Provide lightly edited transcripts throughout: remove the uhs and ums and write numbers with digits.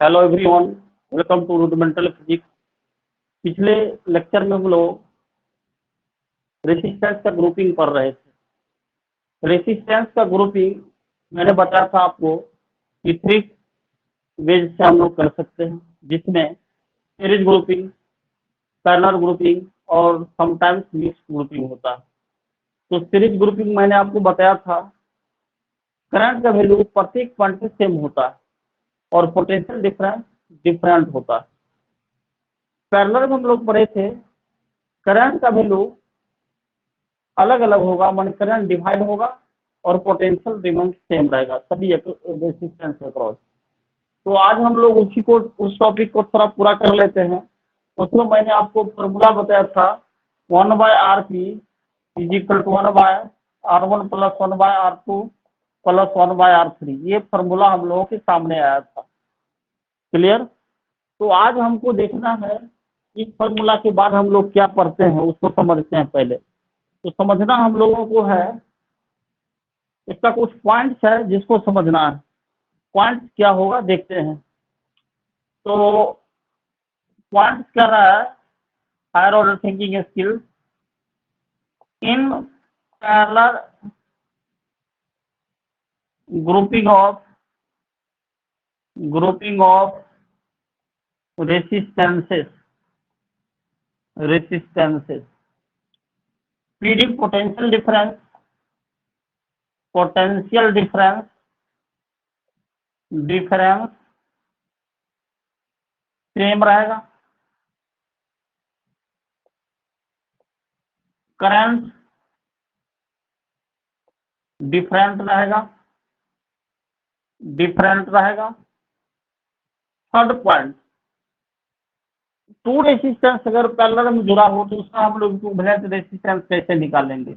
Hello everyone, welcome to rudimental physics. पिछले lecture में हम लोग रेसिस्टेंस का ग्रुपिंग कर रहे थे। रेसिस्टेंस का ग्रुपिंग मैंने बताया था आपको कि थ्री वेज से हम लोग कर सकते हैं, जिसमें सीरीज ग्रुपिंग, पैरेलल ग्रुपिंग और समटाइम्स मिक्स्ड ग्रुपिंग होता है। तो सीरीज ग्रुपिंग मैंने आपको बताया था, करंट का वैल्यू प्रत्येक पॉइंट से सेम होता है और पोटेंशियल डिफरेंस डिफरेंट होता है। पैरेलल में हम लोग पढ़े थे, करंट का वैल्यू अलग अलग होगा, मान करंट डिवाइड होगा और पोटेंशियल रिमेन सेम रहेगा सभी रेसिस्टेंस अक्रॉस। तो आज हम लोग उस टॉपिक को थोड़ा पूरा कर लेते हैं। उसमें मैंने आपको फॉर्मूला बताया था 1/RP is equal to 1/R1 plus 1/R2 plus 1/R3। ये फॉर्मूला हम लोगों के सामने आया था। क्लियर? तो आज हमको देखना है इस फॉर्मूला के बाद हम लोग क्या पढ़ते हैं, उसको समझते हैं। पहले तो समझना हम लोगों को है, इसका कुछ पॉइंट्स है जिसको समझना है। पॉइंट्स क्या होगा देखते हैं। तो पॉइंट्स क्या रहा है, higher order thinking skills in parallel grouping of resistances PD potential difference same रहेगा, करंट डिफरेंट रहेगा। थर्ड पॉइंट, टू रेसिस्टेंस अगर पैरेलल में जुड़ा हो तो उसका हम लोग इक्विवेलेंट रेसिस्टेंस कैसे निकालेंगे।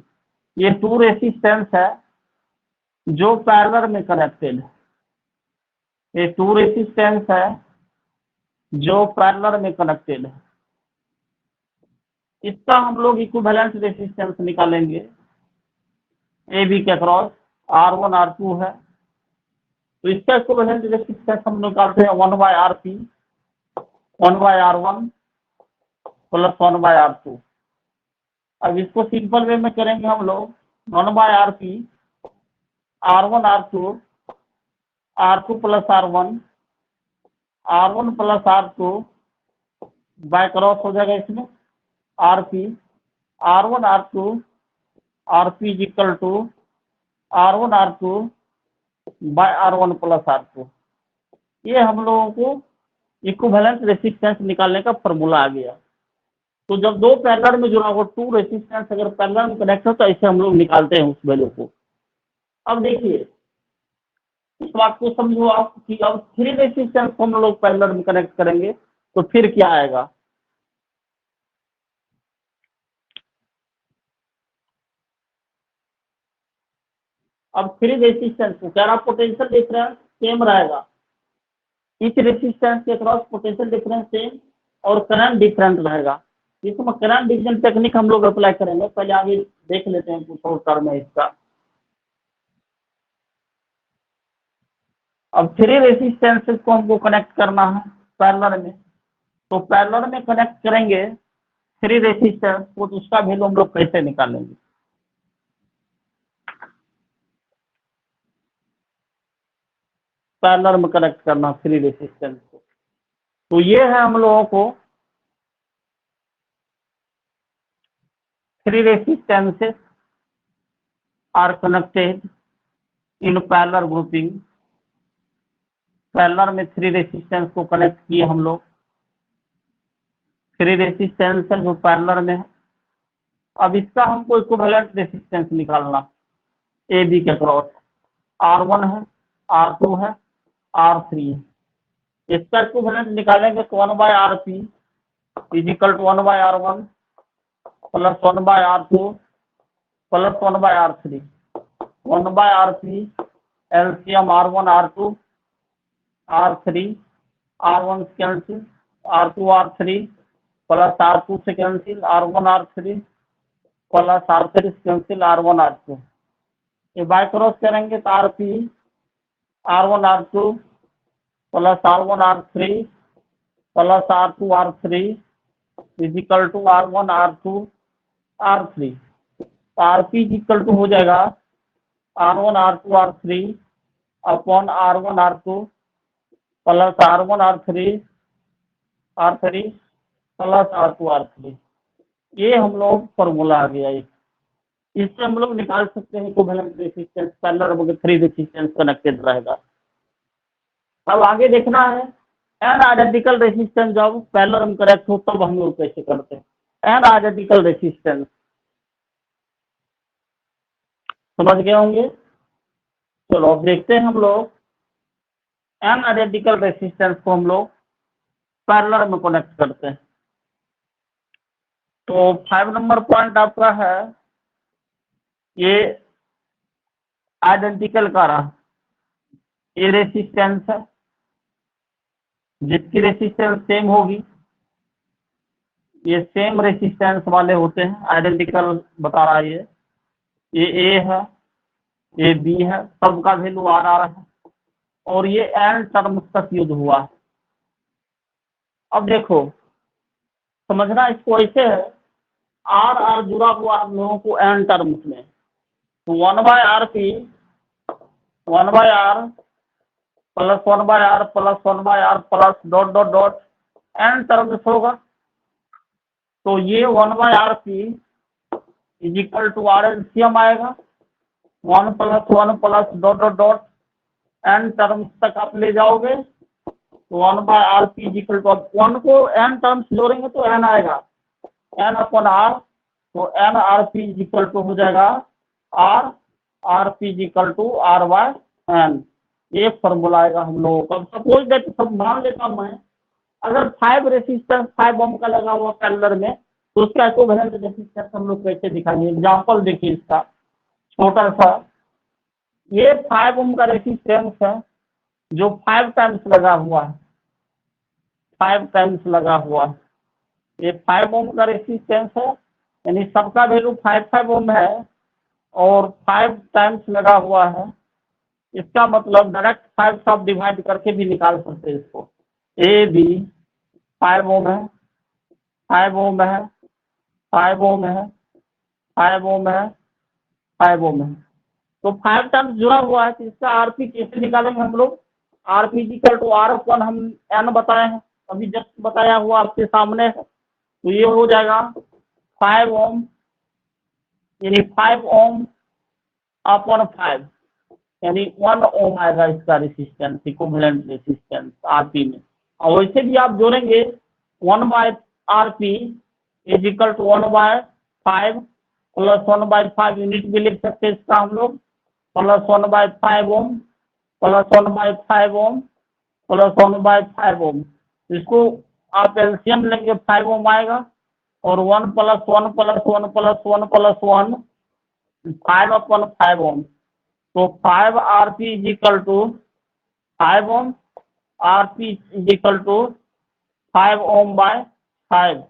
ये टू रेसिस्टेंस है जो पैरेलल में कनेक्टेड है, ये टू रेसिस्टेंस है जो पैरेलल में कनेक्टेड है। इसका हम लोग इक्विवेलेंट रेसिस्टेंस निकालेंगे। ए बी के अक्रॉस R1 R2 है, तो इसका इक्विवेलेंट रेसिस्टेंस हम निकालते हैं 1/RP 1/R1 प्लस 1/R2। अब इसको सिंपल वे में करेंगे हम लोग 1/RP R1 R2 plus R1 plus R2 by cross हो जाएगा इसमें RP R1 RP is equal to R1 R2 by R1 plus R2। ये हम लोगों को इक्विवेलेंट रेसिस्टेंस निकालने का फॉर्मूला आ गया। तो जब दो पैरेलल में जुड़ा हो, टू रेसिस्टेंस अगर पैरेलल में कनेक्ट हो तो ऐसे हम लोग निकालते हैं उस वैल्यू को। अब देखिए इस बात को समझो आप कि अब थ्री रेसिस्टेंस को हम लोग पैरेलल में कनेक्ट करेंगे तो फिर क्या आएगा। अब थ्री रेसिस्टेंस को कह रहा पोटेंशियल डिफरेंस सेम रहेगा, इस रेसिस्टेंस के क्रॉस पोटेंशियल डिफरेंस सेम और करंट डिफरेंट रहेगा। इसमें करंट डिवीजन टेक्निक हम लोग अप्लाई करेंगे, पहले आगे देख लेते हैं कुछ और टर्म है इसका। अब थ्री रेसिस्टेंसेस को हमको कनेक्ट करना है पैरेलल में, तो पैरेलल में कनेक्ट करेंगे थ्री रेसिस्टेंस को, तो उसका वैल्यू हम लोग कैसे निकालेंगे। पैरेलल में कनेक्ट करना थ्री रेसिस्टेंस को, तो ये है हम लोगों को three resistances are connected in parallel grouping. Parallel में थ्री रेसिस्टेंस को कनेक्ट किए हम लोग, थ्री रेसिस्टेंस है जो पैरेलल में है। अब इसका हमको इक्विवेलेंट रेसिस्टेंस निकालना ए बी के क्रॉस R1 है, R2 है, R3 है। इसका इक्विवेलेंट निकालेंगे तो 1/RP is equal to 1/R1 plus 1/R2 plus 1/R3। 1/RP LCM R1 R2 R3, R1 से cancel, R2 R3 plus R2 से cancel, R1 R3 plus R3 से कैंसिल, R1 R2। ये by cross करेंगे तो RP R1 R2 plus R1 R3 plus R2 R3 is equal to R1 R2 R3। RP is equal to हो जाएगा R1 R2 R3 upon R1 R2 plus R1 R3 plus R2 R3। ये हम लोग formula आ गया। इससे हम लोग निकाल सकते हैं इक्विवेलेंट रेजिस्टेंस, पैरेलल में 3 रेजिस्टेंस कनेक्टेड रहेगा। अब आगे देखना है एन आइडेंटिकल रेजिस्टेंस जब पैरेलल में कनेक्ट हो तब हम लोग कैसे करते हैं। एन आइडेंटिकल रेजिस्टेंस समझ गए होंगे। चलो अब देखते हैं हम लोग एन आइडेंटिकल रेजिस्टेंस को हम लोग पैरेलल में कनेक्ट करते हैं। तो 5 नंबर पॉइंट आपका है ये आइडेंटिकल का रहा, ये रेजिस्टेंस है जिसकी रेजिस्टेंस सेम होगी, ये सेम रेजिस्टेंस वाले होते हैं, आइडेंटिकल बता रहा है ये ए है, ये बी है, सबका वैल्यू आ रहा है और ये एन टर्म्स तक यूज हुआ है। अब देखो समझना इसको ऐसे है, आर आर जुड़ा हुआ हम लोगों को एन टर्म्स में, तो 1/RP 1/R plus 1/R plus 1/R plus dot dot dot N terms होगा। तो ये 1/RP is equal to R LCM आएगा 1 plus dot dot dot N terms तक आप ले जाओगे तो 1/RP इज इक्वल टू, अब 1 को एन टर्म्स जोड़ेंगे तो एन आएगा एन अपॉन आर, तो N R P is equal to हो जाएगा R R P is equal to R by N. ये फॉर्मूला आएगा हम लोगों का। सपोज दैट सब मान लेता हूं मैं, अगर 5 रेजिस्टेंस 5 ओम का लगा हुआ पैरेलल में तो उसका इक्विवेलेंट रेजिस्टेंस हम लोग कैसे दिखाएंगे। एग्जांपल देखिए इसका छोटा सा, ये 5 ओम का रेजिस्टेंस है जो 5 टाइम्स लगा हुआ है, 5 टाइम्स लगा हुआ है, ये 5 ओम का रेजिस्टेंस है, यानी सबका वैल्यू 5 ओम है और 5 टाइम्स लगा हुआ है। इसका मतलब डायरेक्ट 5 से आप डिवाइड करके भी निकाल सकते हैं इसको। ए बी 5 ओम है, 5 ओम है, 5 ओम है, 5 ओम है, 5 ओम है, तो 5 टाइम्स जुड़ा हुआ है। तो इसका आरपी कैसे निकालेंगे हम लोग। आरपी इक्वल टू आर अपन हम एन बताए हैं, अभी जस्ट बताया हुआ आपके सामने है, तो ये हो जाएगा 5 ओम, यानी 5 ओम अपॉन 5, यानी 1 ओम आएगा इसका रेजिस्टेंस, इक्विवेलेंट रेजिस्टेंस आरपी में। और वैसे भी आप जोड़ेंगे 1/RP is equal to 1/5 plus 1/5 unit भी लिख सकते हैं इसका हम लोग, plus 1/5 ohm plus 1/5 ohm plus 1/5 ohm. इसको आप एलसीएम लेंगे 5 ओम आएगा और 1 plus 1 plus 1 plus 1 plus 1 5 upon 5 ohm, तो 5 RP is equal to 5 ohm, RP is equal to 5 ohm by 5,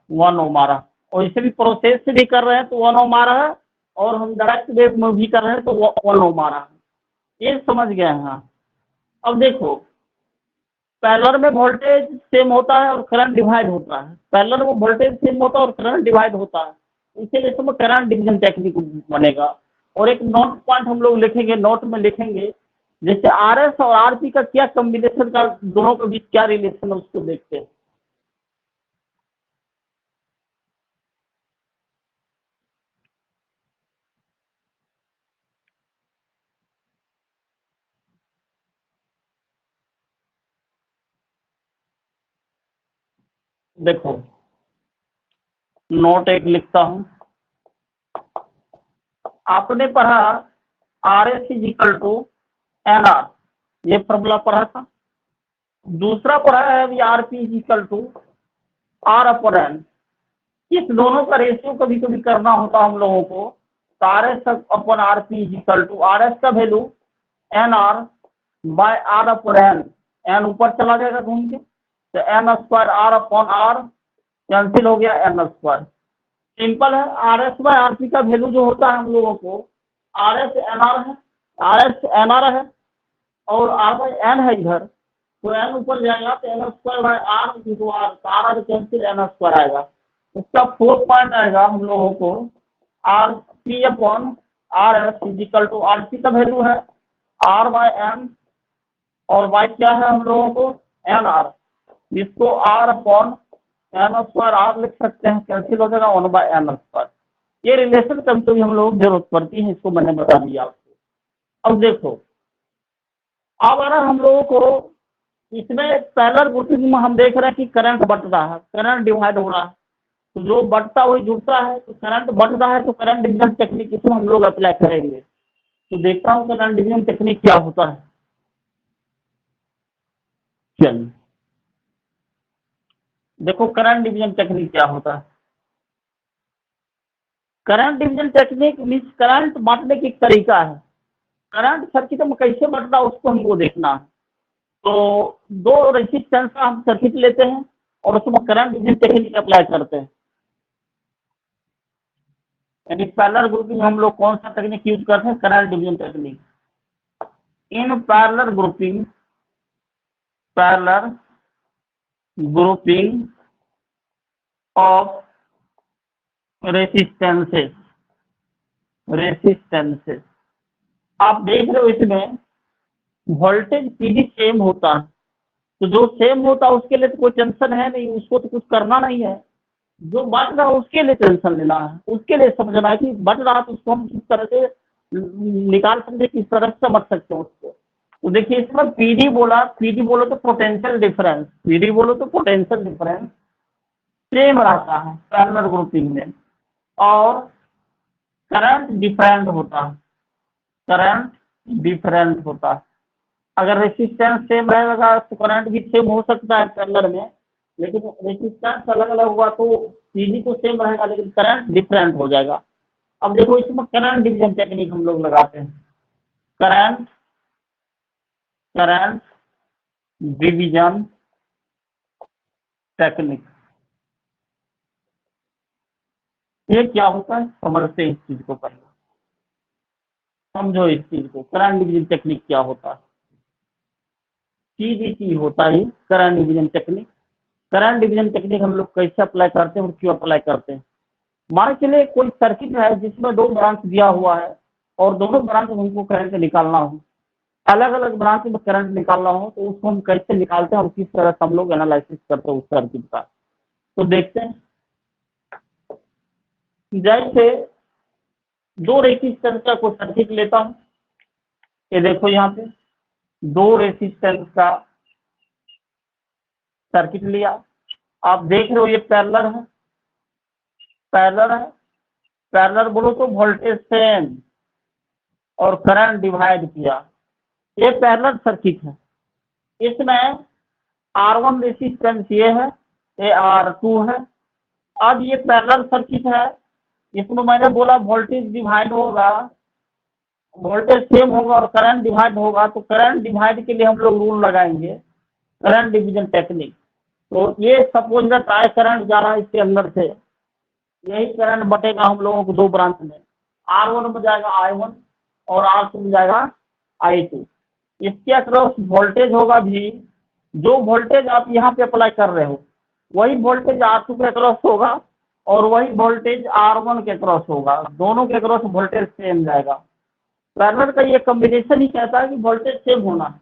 1 ohm आ रहा। और इसे भी प्रोसेस से भी कर रहे हैं तो 1 ओम आ रहा है, और हम डायरेक्ट वेव में भी कर रहे हैं तो 1 ओम आ रहा है। ये समझ गए हैं। अब देखो पैरेलल में वोल्टेज सेम होता है और करंट डिवाइड होता है, पैरेलल में वोल्टेज सेम होता है और करंट डिवाइड होता है, इसीलिए इसमें करंट डिवीजन टेक्निक बनेगा। और एक नोट पॉइंट हम लोग लिखेंगे, नोट में लिखेंगे, जैसे आर एस और आर पी का क्या कॉम्बिनेशन का, दोनों के बीच क्या रिलेशन है उसको देखते हैं। देखो नोट एक लिखता हूं, आपने पढ़ा R S is equal to N R, ये फॉर्मूला पढ़ा था। दूसरा पढ़ा है अभी R P is equal to R upon N. इस दोनों का रेशियो कभी कभी करना होता हम लोगों को, तो R S upon R P is equal to R S का value N R by R upon N, N ऊपर चला जाएगा घूम के, तो N square R upon R cancel हो गया एन स्क्वायर। सिंपल है, R S by R P का वैल्यू जो होता है हम लोगों को, आर एस एन आर है, आर एस एन आर है और आर बाई एन है इधर, तो एन ऊपर जाएगा तो N square by R into R, R cancel N square आएगा। उसका 4 पॉइंट आएगा हम लोगों को R P upon R S is equal to R P का वैल्यू है आर बाय एन और वाई क्या है हम लोगों को एन आर, इसको R upon N square R लिख सकते हैं, कैंसिल हो जाएगा 1 बाय एन स्क्वायर। ये रिलेशन कभी कभी हम लोग जरूरत पड़ती है, इसको मैंने बता दिया आपको। अब देखो, अब अगर हम लोगों को इसमें पैरेलल ग्रुपिंग में हम देख रहे हैं कि करंट बढ़ रहा है, करंट डिवाइड हो रहा है, तो जो बढ़ता वही जुड़ता है, तो करंट बढ़ रहा है तो करंट डिवीजन टेक्निक इसमें हम लोग अप्लाई करेंगे। तो देखता हूँ करंट डिवीजन टेक्निक क्या होता है। चलिए देखो करंट डिवीजन टेक्निक क्या होता है। Current division technique means current बांटने की तरीका है। करंट सर्किट में कैसे बढ़ता है उसको हमको देखना है। तो दो रेजिस्टेंस का हम सर्किट लेते हैं और उसमें करंट डिवीजन टेक्निक अप्लाई करते हैं। यानी पैरेलल ग्रुपिंग हम लोग कौन सा टेक्निक यूज करते हैं, current division technique. In parallel grouping of resistances आप देख रहे हो इसमें वोल्टेज पीडी सेम होता है, तो जो सेम होता है उसके लिए तो कोई टेंशन है नहीं, उसको तो कुछ करना नहीं है। जो बढ़ रहा है उसके लिए टेंशन लेना है, उसके लिए समझना है कि बढ़ रहा है तो उसको हम किस तरह से निकाल सकते, किस तरह से समझ सकते हैं उसको। तो देखिए इसमें पीडी बोलो तो पोटेंशियल डिफरेंस, पीडी बोलो तो पोटेंशियल डिफरेंस सेम रहता है पैरेलल ग्रुपिंग में, और करंट डिफरेंट होता है। अगर रेसिस्टेंस सेम रहेगा तो करंट भी सेम हो सकता है पैरेलल में, लेकिन रेसिस्टेंस अलग अलग हुआ तो पीडी तो सेम रहेगा लेकिन करंट डिफरेंट हो जाएगा। अब देखो इसमें करंट डिवीजन टेक्निक हम लोग लगाते हैं। करंट डिवीजन टेक्निक ये क्या होता है समझते हैं इस चीज को, पहले समझो इस चीज को। करंट डिवीजन टेक्निक क्या होता है, सीधी होता है current division technique. Current division technique हम लोग कैसे अप्लाई करते हैं और क्यों अप्लाई करते हैं। मान के लिए कोई सर्किट है जिसमें दो ब्रांच दिया हुआ है और दोनों ब्रांच में हमको करंट निकालना हो, अलग अलग ब्रांच में करंट निकालना हो, तो उसको हम कैसे निकालते हैं और किस तरह से हम लोग एनालिसिस करते हैं उस सर्किट का। तो देखते हैं, जैसे दो रेजिस्टेंस का कोई सर्किट लेता हूँ, ये देखो यहाँ पे दो रेजिस्टेंस का सर्किट लिया, आप देख रहे हो ये पैरेलल है, पैरेलल बोलो तो वोल्टेज सेम और करंट डिवाइड किया, ये पैरेलल सर्किट है। इसमें R1 रेजिस्टेंस ये है, ये R2 है। अब ये पैरेलल सर्किट है, इसमें मैंने बोला वोल्टेज डिवाइड होगा, वोल्टेज सेम होगा और करंट डिवाइड होगा, तो करंट डिवाइड के लिए हम लोग रूल लगाएंगे करंट डिवीजन टेक्निक। तो ये सपोज दैट आई करंट जा रहा है इसके अंदर से, यही करंट बटेगा हम लोगों को दो ब्रांच में, R1 में जाएगा I1 और R2 में जाएगा I2। इसके अक्रॉस वोल्टेज होगा भी, जो वोल्टेज आप यहाँ पे अप्लाई कर रहे हो वही वोल्टेज R2 के अक्रॉस होगा और वही वोल्टेज R1 के अक्रॉस होगा, दोनों के अक्रॉस वोल्टेज सेम जाएगा। पैरेलल का ये कॉम्बिनेशन ही कहता है कि वोल्टेज सेम होना है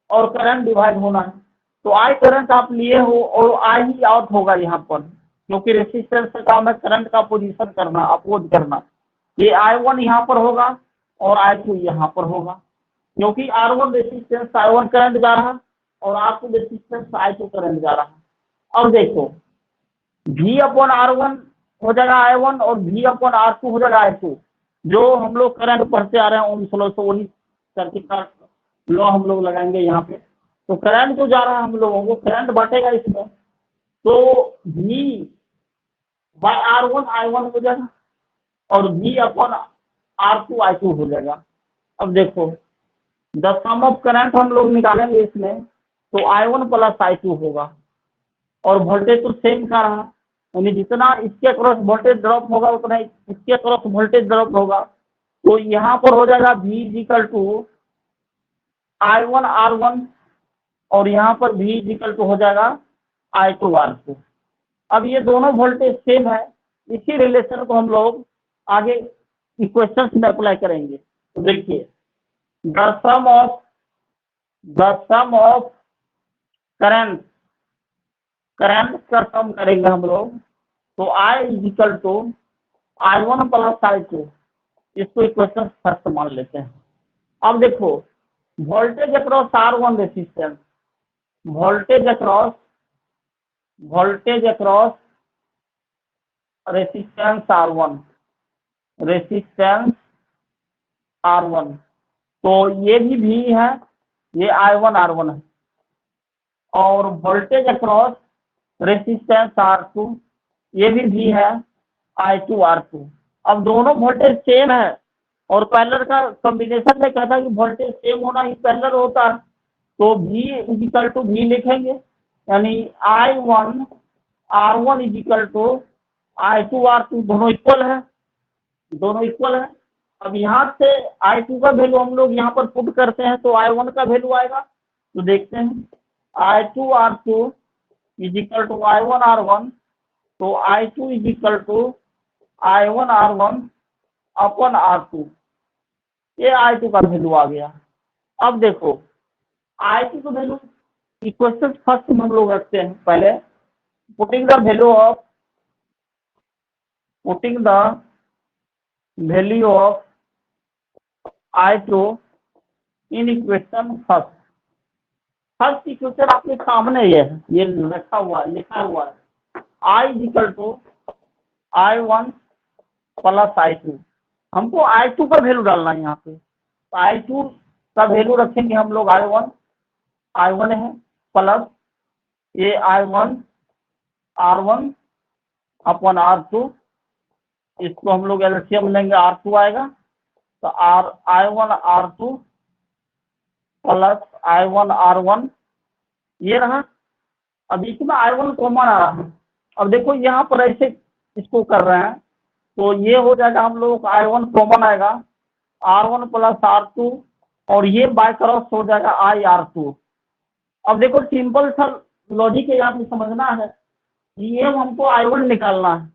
और करंट डिवाइड होना है। तो आई करंट आप लिए हो और आई ही आउट होगा यहाँ पर, क्योंकि रेसिस्टेंस का काम है करंट का पोजीशन करना, अपोज करना। ये I1 यहाँ पर होगा और I2 यहाँ पर होगा, क्योंकि R1 रेसिस्टेंस I1 करंट जा रहा और R2 रेसिस्टेंस I2 करंट जा रहा। अब देखो V/R1 हो जाएगा I1 और V/R2 हो जाएगा I2। जो हम लोग करंट पढ़ते आ रहे हैं ओम्स लॉ से, वही सर्किट का लॉ हम लोग लगाएंगे यहाँ पे। तो करंट जो जा रहा है हम लोगों को, करंट बढ़ेगा इसमें, तो V/R1 I1 हो जाएगा और V/R2 I2 हो जाएगा। अब देखो द सम ऑफ करंट हम लोग निकालेंगे इसमें, तो I1 प्लस I2 होगा और वोल्टेज तो सेम का रहा, यानी जितना इसके अक्रॉस वोल्टेज ड्रॉप होगा उतना इसके अक्रॉस वोल्टेज ड्रॉप होगा। तो यहाँ पर हो जाएगा V equal to I1 R1 और यहाँ पर V इक्वल टू हो जाएगा I2R2। अब ये दोनों वोल्टेज सेम है, इसी रिलेशन को हम लोग आगे इक्वेशन में अप्लाई करेंगे। तो देखिए द सम ऑफ करंट का सम करेंगे हम लोग, तो I equal to I1 plus I2, इसको इक्वेशन फर्स्ट मान लेते हैं। अब देखो voltage across R1 resistance, voltage across resistance R1, तो ये भी V है, ये I1 R1 है, और वोल्टेज अक्रॉस रेसिस्टेंस R2, ये भी V है, I2 R2। अब दोनों वोल्टेज सेम है, और पैरेलल का कॉम्बिनेशन में कहता है कि वोल्टेज सेम होना ही पैरेलल होता है, तो V इक्वल टू V लिखेंगे, यानी I1 R1 equal to I2 R2, दोनों इक्वल है। अब यहाँ से I2 का वैल्यू हम लोग यहाँ पर पुट करते हैं, तो I1 का वैल्यू आएगा। तो देखते हैं I2 R2 equal to I1 R1, तो I2 equal to I1 R1 upon R2, ये I2 का वैल्यू आ गया। अब देखो I2 का वैल्यू इक्वेशन फर्स्ट में हम लोग रखते हैं, पहले putting the value of I2 in equation first equation आपके सामने ये लिखा हुआ है I equal to I1 plus I2, हमको I2 का वैल्यू डालना है यहाँ पे, तो I2 का वैल्यू रखेंगे हम लोग I1 है प्लस ये I1 R1 अपन R2, इसको हम लोग एलसीएम लेंगे, R2 आएगा, तो I1 R2 plus I1 R1 ये रहा। अब इसमें I1 कॉमन आ रहा है। अब देखो यहाँ पर ऐसे इसको कर रहे हैं, तो ये हो जाएगा हम लोग I1 कॉमन आएगा, R1 प्लस R2, और ये बाय क्रॉस हो जाएगा IR2। अब देखो सिंपल सा लॉजिक है, यहाँ पे समझना है, ये हमको I1 निकालना है,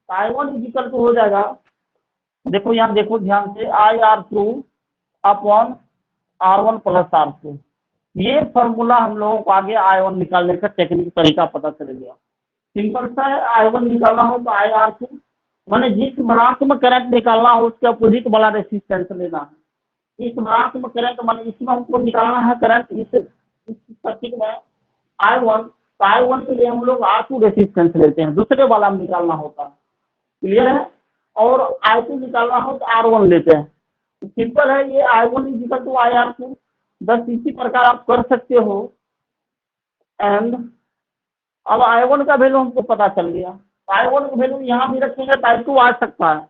तो I1 इक्वल टू हो जाएगा, देखो यहाँ देखो ध्यान से, IR2 upon R1 plus R2। ये फॉर्मूला हम लोगों को आगे I1 निकालने का टेक्निक तरीका पता चलेगा। सिंपल सा है, I1 निकालना हो तो IR2, मैंने जिस ब्रांच में करंट निकालना हो उसके अपोजिट वाला रेसिस्टेंस लेना है। इस ब्रांच में करंट माने इसमें हमको निकालना है करंट, इस सर्किट में I1, तो I1 के लिए हम लोग R2 रेसिस्टेंस लेते हैं, दूसरे वाला में निकालना होता है, क्लियर है। और I2 निकालना हो तो R1 लेते हैं, सिंपल है, ये I1 इक्वल टू IR2। बस इसी प्रकार आप कर सकते हो। एंड अब I1 का वैल्यू हमको पता चल गया, I1 का वैल्यू यहाँ भी रखेंगे तो I2 आ सकता है,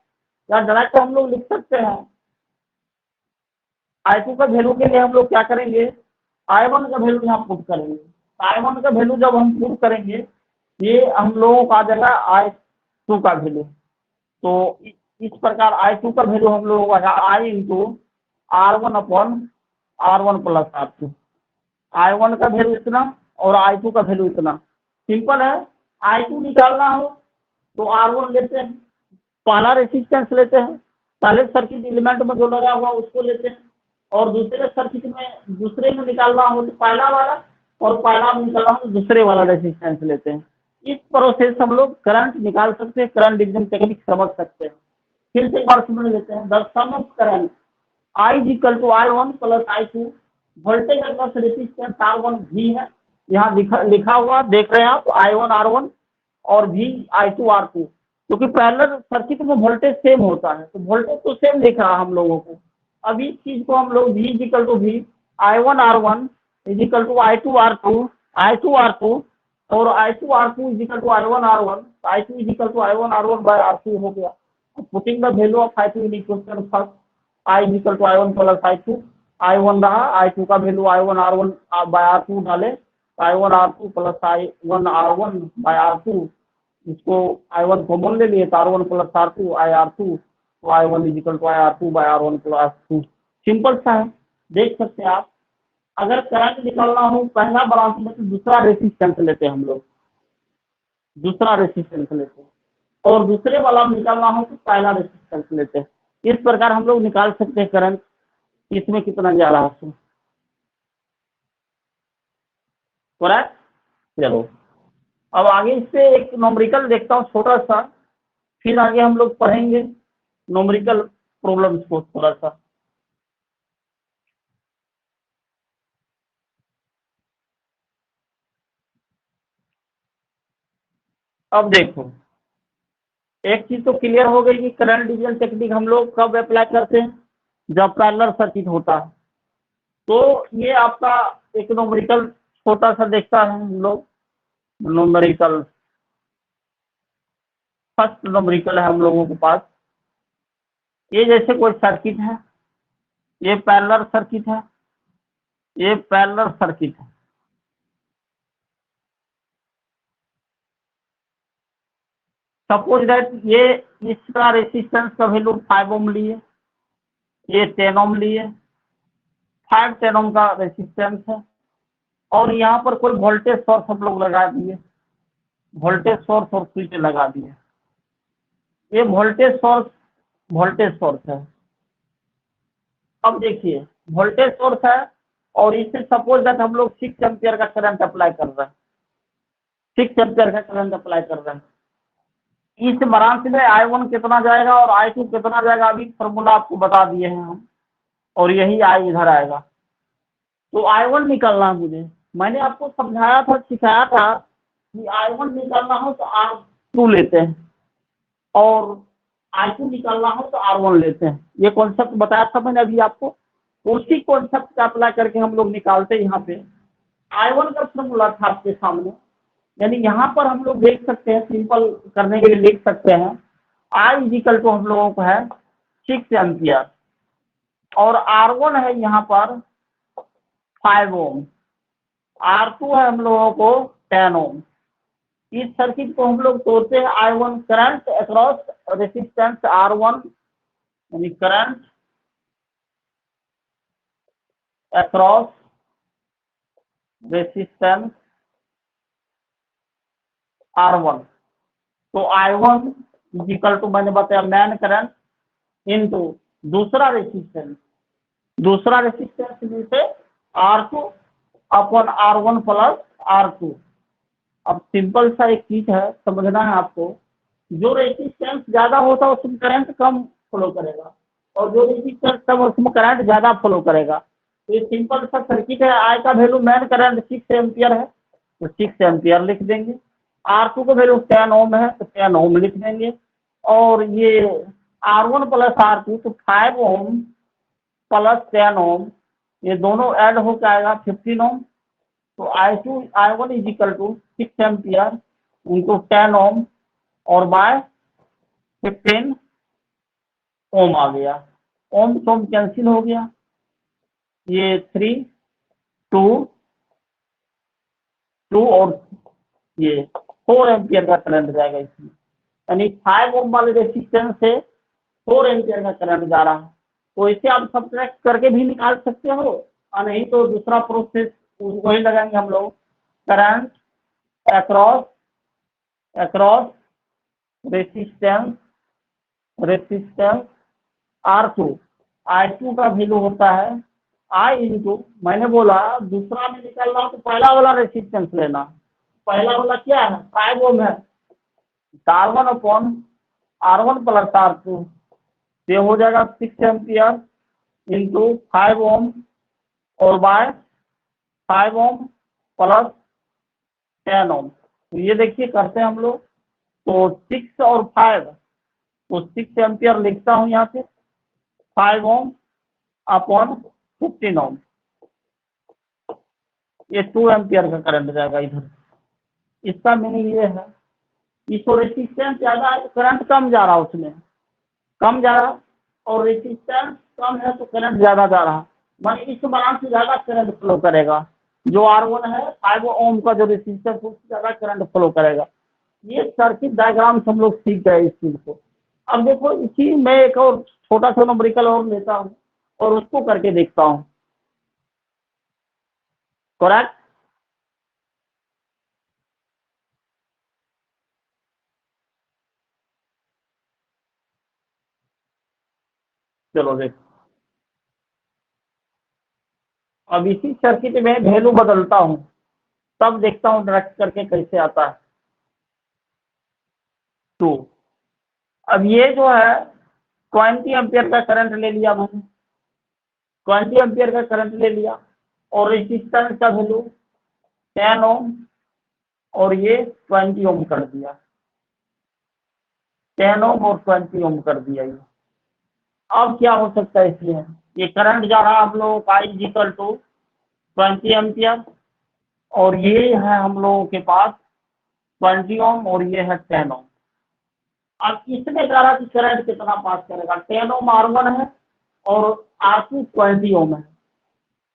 या डायरेक्ट हम लोग लिख सकते हैं। I2 का वैल्यू के लिए हम लोग क्या करेंगे, I1 का वैल्यू यहाँ पुट करेंगे। I1 का वैल्यू जब हम पुट करेंगे, ये हम लोगों का आ जाएगा I2 का वैल्यू। तो इस प्रकार I2 का वैल्यू हम लोगों का I into R1 upon R1 plus R2। I1 का वैल्यू इतना और I2 का वैल्यू इतना, सिंपल है। I2 निकालना हो तो R1 लेते हैं, पहला रेसिस्टेंस लेते हैं, पहले सर्किट एलिमेंट में जो लगा हुआ उसको लेते हैं, और दूसरे सर्किट में दूसरे में निकालना हो तो पहला वाला, और पहला में निकालना हो तो दूसरे वाला रेसिस्टेंस लेते हैं। इस प्रोसेस हम लोग करंट निकाल सकते हैं, करंट डिवीजन टेक्निक समझ सकते हैं। फिर से एक बार समझ लेते हैं, the sum of current I equal to I1 plus I2, voltage across resistance R1 V है, यहाँ लिखा हुआ देख रहे हैं आप, I1 R1 और V I2 R2, क्योंकि पैरेलल सर्किट में वोल्टेज सेम होता है, तो वोल्टेज तो सेम दिख रहा हम लोगों को। अब इस चीज को हम लोग V equal to V I1 R1 equal to I2 R2 और I2 R2 equal to I1 R1, I2 equal to I1 R1 by R2 हो गया। Putting the value of I2 in equation first, I equal to I1 plus I2, I1 रहा, I2 का value I1 R1 by R2 डाले, I1 R2 plus I1 R1 by R2, इसको I1 common ले लिए तो R1 plus R2 IR2, तो I1 equal to IR2 by R1 plus 2। Simple सा है, देख सकते हैं आप। अगर करंट निकालना हो पहला ब्रांच में तो दूसरा रेसिस्टेंस लेते हैं हम लोग, दूसरा रेसिस्टेंस लेते हैं, और दूसरे वाला में निकालना हो तो पहला रेसिस्टेंस लेते हैं। इस प्रकार हम लोग निकाल सकते हैं करंट इसमें कितना जा रहा है। करेक्ट। चलो अब आगे इससे एक न्यूमेरिकल देखता हूँ छोटा सा, फिर आगे हम लोग पढ़ेंगे न्यूमेरिकल प्रॉब्लम्स को थोड़ा सा। अब देखो एक चीज तो क्लियर हो गई कि करंट डिवीजन टेक्निक हम लोग कब अप्लाई करते हैं, जब पैरेलल सर्किट होता है। तो ये आपका एक न्यूमेरिकल छोटा सा देखता है हम लोग, न्यूमेरिकल फर्स्ट न्यूमेरिकल है हम लोगों के पास। ये जैसे कोई सर्किट है, ये पैरेलल सर्किट है, ये पैरेलल सर्किट है। सपोज दैट ये इसका रेसिस्टेंस का वैल्यू 5 ओम लिए, ये 10 ओम लिए, 5-10 ओम का रेसिस्टेंस है, और यहाँ पर कोई वोल्टेज सोर्स हम लोग लगा दिए, वोल्टेज सोर्स और स्विच लगा दिए। ये वोल्टेज सोर्स है। अब देखिए वोल्टेज सोर्स है और इससे सपोज दैट हम लोग 6 एम्पियर का करंट अप्लाई कर रहे हैं, 6 एम्पियर का करंट अप्लाई कर रहे हैं। इस ब्रांच में I1 कितना जाएगा और I2 कितना जाएगा, अभी फॉर्मूला आपको बता दिए हैं हम, और यही I इधर आएगा। तो I1 निकालना है मुझे, मैंने आपको समझाया था, सिखाया था कि I1 निकालना हो तो R2 लेते हैं और I2 निकालना हो तो R1 लेते हैं। ये कॉन्सेप्ट बताया था मैंने अभी आपको, उसी कॉन्सेप्ट का अप्लाई करके हम लोग निकालते हैं। यहाँ पे I1 का फॉर्मूला था आपके सामने, यानी यहाँ पर हम लोग देख सकते हैं, सिंपल करने के लिए लिख सकते हैं I इक्वल टू हम लोगों को है 6 एम्पियर और R1 है यहाँ पर 5 ओम, R2 है हम लोगों को 10 ओम। इस सर्किट को हम लोग तोड़ते हैं I1 current across resistance R1, यानी करंट अक्रॉस रेसिस्टेंस R1। तो I1 इक्वल टू मैंने बताया मैन करंट इनटू दूसरा रेसिस्टेंस में से R2 upon R1 plus R2। अब सिंपल सा एक चीज है, समझना है आपको, जो रेसिस्टेंस ज्यादा होता है उसमें करंट कम फ्लो करेगा और जो रेसिस्टेंस कम उसमें करंट ज्यादा फ्लो करेगा। तो ये सिंपल सा सर्किट है। I का वैल्यू मैन करंट 6 एम्पियर है तो 6 एम्पियर लिख देंगे, R2 का वैल्यू 10 ओम है तो 10 ओम लिख देंगे, और ये R1 प्लस R2 तो 5 ओम प्लस 10 ओम, ये दोनों ऐड होकर आएगा 15 ओम। तो I1 is equal to 6 ampere into 10 ohm और बाय 15 ओम आ गया। ओम तो ओम कैंसिल हो गया, ये 3 2 2 और ये 4 एम्पियर का करंट जाएगा इसमें, यानी 5 ओम वाले रेसिस्टेंस से 4 एम्पियर का करंट जा रहा है। तो इसे आप सब्ट्रैक्ट करके भी निकाल सकते हो, और नहीं तो दूसरा प्रोसेस वही लगाएंगे हम लोग, current across resistance R2। I2 का वैल्यू होता है I इंटू, मैंने बोला दूसरा में निकालना हो तो पहला वाला रेसिस्टेंस लेना, पहला वाला क्या है 5 ओम है, R1 upon R1 plus R2, ये हो जाएगा 6 एम्पियर इंटू 5 ओम और बाय 5 ओम प्लस 10 ओम। तो ये देखिए करते हैं हम लोग, तो 6 और 5, तो 6 एम्पियर लिखता हूँ यहाँ से, 5 ओम अपॉन 15 ओम, ये 2 एम्पियर का करंट जाएगा इधर। इसका मीनिंग ये है इसको रेसिस्टेंस ज्यादा है तो करंट कम जा रहा, उसमें कम जा रहा, और रेसिस्टेंस कम है तो करंट ज्यादा जा रहा, मान इस ब्रांच से ज्यादा करंट फ्लो करेगा। जो R1 है 5 ओम का जो रेसिस्टेंस उससे ज्यादा करंट फ्लो करेगा। ये सर्किट डायग्राम से हम लोग सीख गए इस चीज को। अब देखो इसी में एक और छोटा सा न्यूमेरिकल और लेता हूँ और उसको करके देखता हूँ। करेक्ट। चलो देख, अब इसी सर्किट में वैल्यू बदलता हूं, तब देखता हूं डायरेक्ट करके कैसे आता है। टू, अब ये जो है 20 एम्पियर का करंट ले लिया मैंने, 20 एम्पियर का करंट ले लिया, और रेजिस्टेंस का वैल्यू 10 ओम और ये 20 ओम कर दिया, 10 ओम और 20 ओम कर दिया। ये अब क्या हो सकता है इसमें, ये करंट जा रहा है हम लोगों का इक्वल टू 20 एम्पियर, और ये है हम लोगों के पास 20 ओम और ये है 10 ओम। अब इसमें जा रहा कि करंट कितना पास करेगा, 10 ओम R1 है और R2 20 ओम है,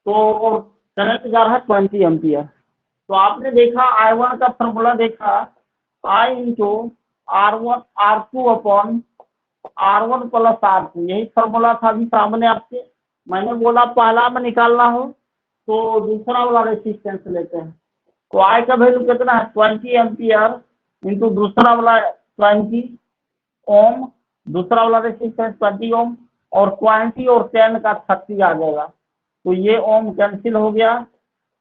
तो और करंट जा रहा है 20 एम्पियर। तो आपने देखा I1 का फॉर्मूला देखा, I into R2 upon R1 plus R2, यही फॉर्मूला था अभी सामने आपके। मैंने बोला पहला में निकालना हो तो दूसरा वाला रेसिस्टेंस लेते हैं, तो I का वैल्यू कितना है 20 एम्पियर इंटू दूसरा वाला 20 ओम, दूसरा वाला रेसिस्टेंस 20 ओम, और 20 और 10 का 30 आ जाएगा, तो ये ओम कैंसिल हो गया,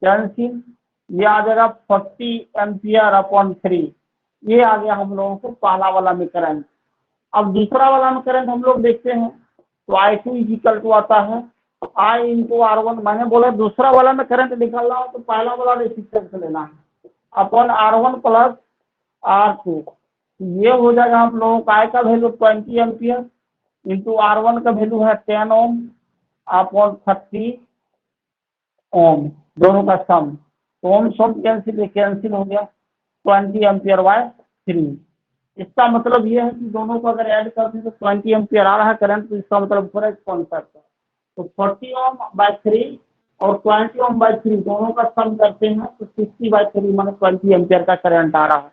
कैंसिल, ये आ जाएगा 40 एम्पियर अपॉन 3, ये आ गया हम लोगों को पहला वाला में करंट। अब दूसरा वाला में करंट हम लोग देखते हैं, तो I2 इक्वल टू आता है I इंटू R1, मैंने बोला दूसरा वाला में करंट निकालना हो तो पहला वाला रेसिस्टेंस लेना है, अपॉन R1 प्लस R2, ये हो जाएगा हम लोगों का I का वैल्यू 20 एम्पियर इंटू R1 का वैल्यू है 10 ओम अपॉन 30 ओम, दोनों का सम, तो ओम सम कैंसिल हो गया 20 एम्पियर बाय 3। इसका मतलब ये है कि दोनों को अगर ऐड करते हैं तो 20 एम्पियर आ रहा है करंट, तो इसका मतलब फर्क कॉन्सेप्ट है, तो 40 ओम बाय 3 और 20 ओम बाय 3 दोनों का सम करते हैं तो 60 बाय 3 माने 20 एम्पियर का करंट आ रहा है।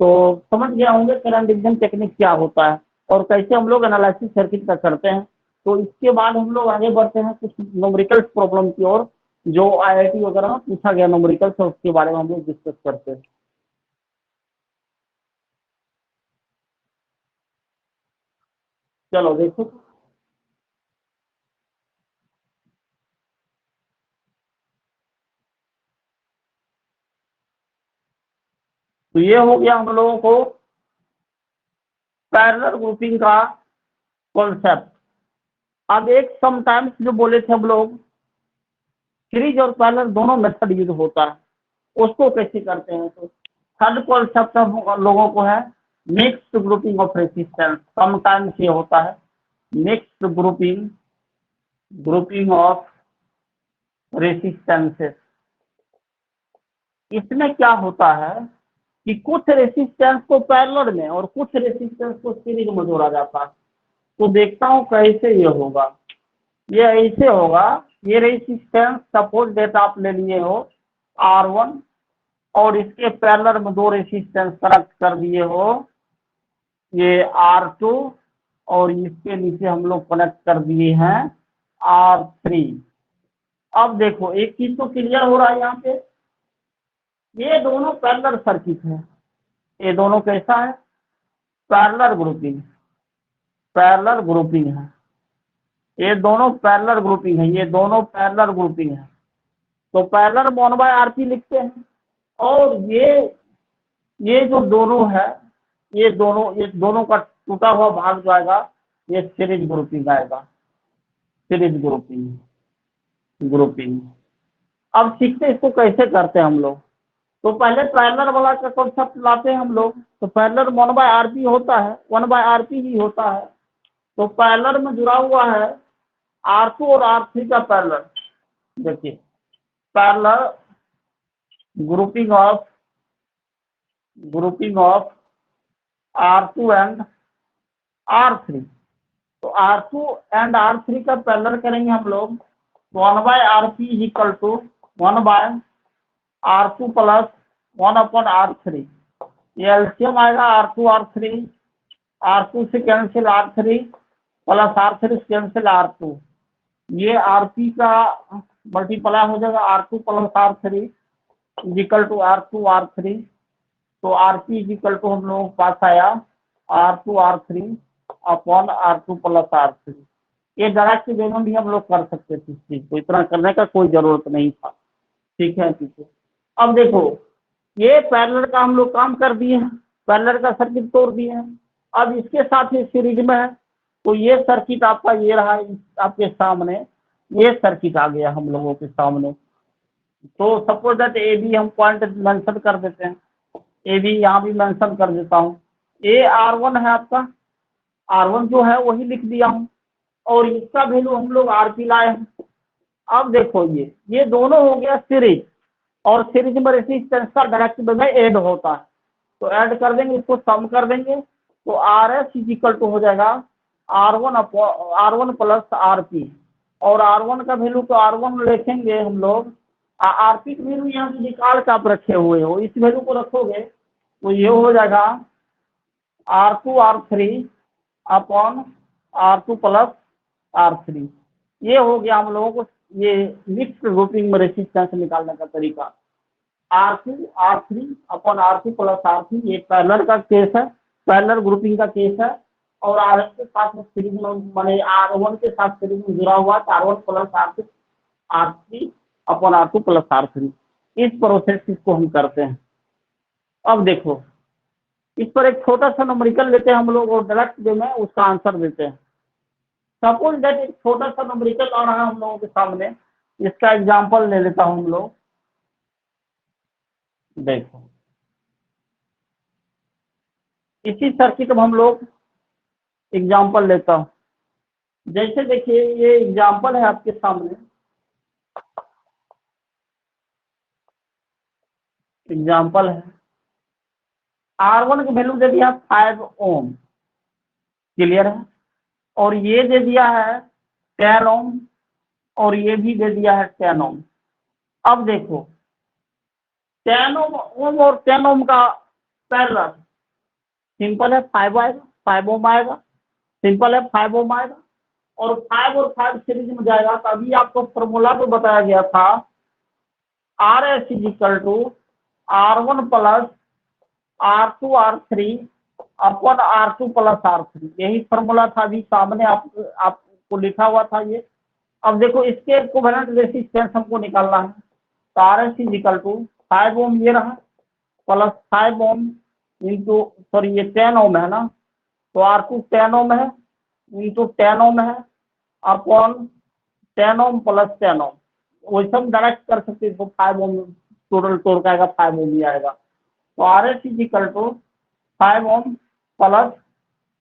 तो समझ गया होंगे करंट डिवीजन टेक्निक क्या होता है और कैसे हम लोग एनालिसिस सर्किट का करते हैं। तो इसके बाद हम लोग आगे बढ़ते हैं कुछ न्यूमेरिकल प्रॉब्लम की ओर, जो IIT वगैरह में पूछा गया न्यूमेरिकल, तो उसके बारे में हम लोग डिस्कस करते हैं। चलो देखो, तो ये हो गया हम लोगों को पैरेलल ग्रुपिंग का कॉन्सेप्ट। अब एक समटाइम्स जो बोले थे हम लोग, सीरीज और पैरेलल दोनों मेथड यूज होता है, उसको कैसे करते हैं, तो थर्ड कॉन्सेप्ट हम लोगों को है mixed grouping of resistance. Sometimes ये होता है मिक्स्ड ग्रुपिंग ऑफ रेसिस्टेंसेस। इसमें क्या होता है कि कुछ रेसिस्टेंस को पैरेलल में और कुछ रेसिस्टेंस को सीरीज में जोड़ा जाता है। तो देखता हूँ कैसे ये होगा, ये ऐसे होगा, ये रेसिस्टेंस सपोज डेटा आप ले लिए हो R1 और इसके पैरेलल में दो रेसिस्टेंस कनेक्ट कर दिए हो, ये R2, और इसके नीचे हम लोग कनेक्ट कर दिए हैं R3। अब देखो एक चीज तो क्लियर हो रहा है यहाँ पे, ये दोनों पैरेलल सर्किट है, ये दोनों कैसा है पैरेलल ग्रुपिंग, पैरेलल ग्रुपिंग है, ये दोनों पैरेलल ग्रुपिंग है, ये दोनों पैरेलल ग्रुपिंग है। तो पैरेलल 1/RP लिखते हैं, और ये जो दोनों है, ये दोनों का टूटा हुआ भाग जो आएगा ये सीरीज ग्रुपिंग आएगा, सीरीज ग्रुपिंग। अब सीखते इसको कैसे करते हैं हम लोग। तो पहले पैरेलल वाला का कॉन्सेप्ट लाते हैं हम लोग, तो पैरेलल 1/RP होता है, 1/RP ही होता है। तो पैरेलल में जुड़ा हुआ है R2 और R3 का पैरेलल, देखिए parallel grouping of R2 and R3। तो R2 एंड R3 का पैरेलल करेंगे हम लोग, 1/RP equal to 1/R2 plus 1/R3, ये एलसीएम आएगा R2 R3, R2 से कैंसिल R3 प्लस R3 से कैंसिल R2, ये RP का मल्टीप्लाई हो जाएगा R2 plus R3 is equal to R2 R3। तो RP इजिकल टू हम लोग पास आया R2 R3 upon R2 plus R3। ये डायरेक्ट वे में भी हम लोग कर सकते थे, इस चीज को इतना करने का कोई जरूरत नहीं था। ठीक है, ठीक है। अब देखो, ये पैरेलल का हम लोग काम कर दिए हैं, पैरेलल का सर्किट तोड़ दिए हैं। अब इसके साथ ही सीरीज में है, तो ये सर्किट आपका ये रहा आपके सामने, ये सर्किट आ गया हम लोगों के सामने। तो सपोज दैट ए बी हम पॉइंट मेंशन कर देते हैं, ए बी यहाँ भी मेंशन कर देता हूँ। ए R1 है आपका, R1 जो है वही लिख दिया हूँ, और इसका वैल्यू हम लोग RP लाए हैं। अब देखो, ये दोनों हो गया सीरीज, और सीरीज में रेजिस्टेंस का डायरेक्ट में ऐड होता है, तो ऐड कर देंगे, इसको सम कर देंगे, तो RS इजिकल टू हो जाएगा R1 प्लस RP। और R1 का वैल्यू तो R1 लिखेंगे हम लोग, RP की वैल्यू यहाँ से निकाल के आप रखे हुए हो, इस वैल्यू को रखोगे तो ये हो जाएगा R2 R3 upon R2 plus R3। ये हो गया हम लोगों को ये मिक्स्ड ग्रुपिंग में रेजिस्टेंस निकालने का तरीका। R2 R3 upon R2 plus R3, ये पैरेलल का केस है, पैरेलल ग्रुपिंग का केस है। और RS के साथ में सीरीज में माने R1 के साथ सीरीज में जुड़ा हुआ है, R1 plus R3 upon R2 plus R3। इस प्रोसेस को हम करते हैं। अब देखो, इस पर एक छोटा सा न्यूमेरिकल लेते हैं हम लोग, और डायरेक्ट वे में उसका आंसर देते हैं। सपोज दैट एक छोटा सा न्यूमेरिकल आ रहा है हम लोगों के सामने, इसका एग्जांपल ले लेता हूं हम लोग। देखो, इसी सर्किट में हम लोग एग्जांपल लेता हूं। जैसे देखिए, ये एग्जांपल है आपके सामने, एग्जांपल है R1 की वैल्यू दे दिया 5 ओम, क्लियर है, और ये दे दिया है 10 ओम, और ये भी दे दिया है 10 ओम। अब देखो, 10 ओम और 10 ओम का पैरेलल सिंपल है 5 आएगा, 5 ओम आएगा, सिंपल है 5 ओम आएगा, और 5 और 5 सीरीज में जाएगा। तो अभी आपको फॉर्मूला तो बताया गया था, RS is equal to R1 plus R2 R3 upon R2 plus R3, यही फॉर्मूला था, अभी सामने आपको लिखा हुआ था ये। अब देखो, इसके इक्विवेलेंट रेजिस्टेंस हमको निकालना है, तो RS इजिकल टू 5 ओम ये रहा, प्लस 5 ओम इंटू, सॉरी ये 10 ओम है ना, तो R2 10 ओम है इंटू 10 ओम है अपॉन 10 ओम प्लस 10 ओम। वैसे हम डायरेक्ट कर सकते हैं, तो 5 ओम टोटल तोड़ का आएगा, 5 ओम ही आएगा। तो RS is equal to 5 ohm plus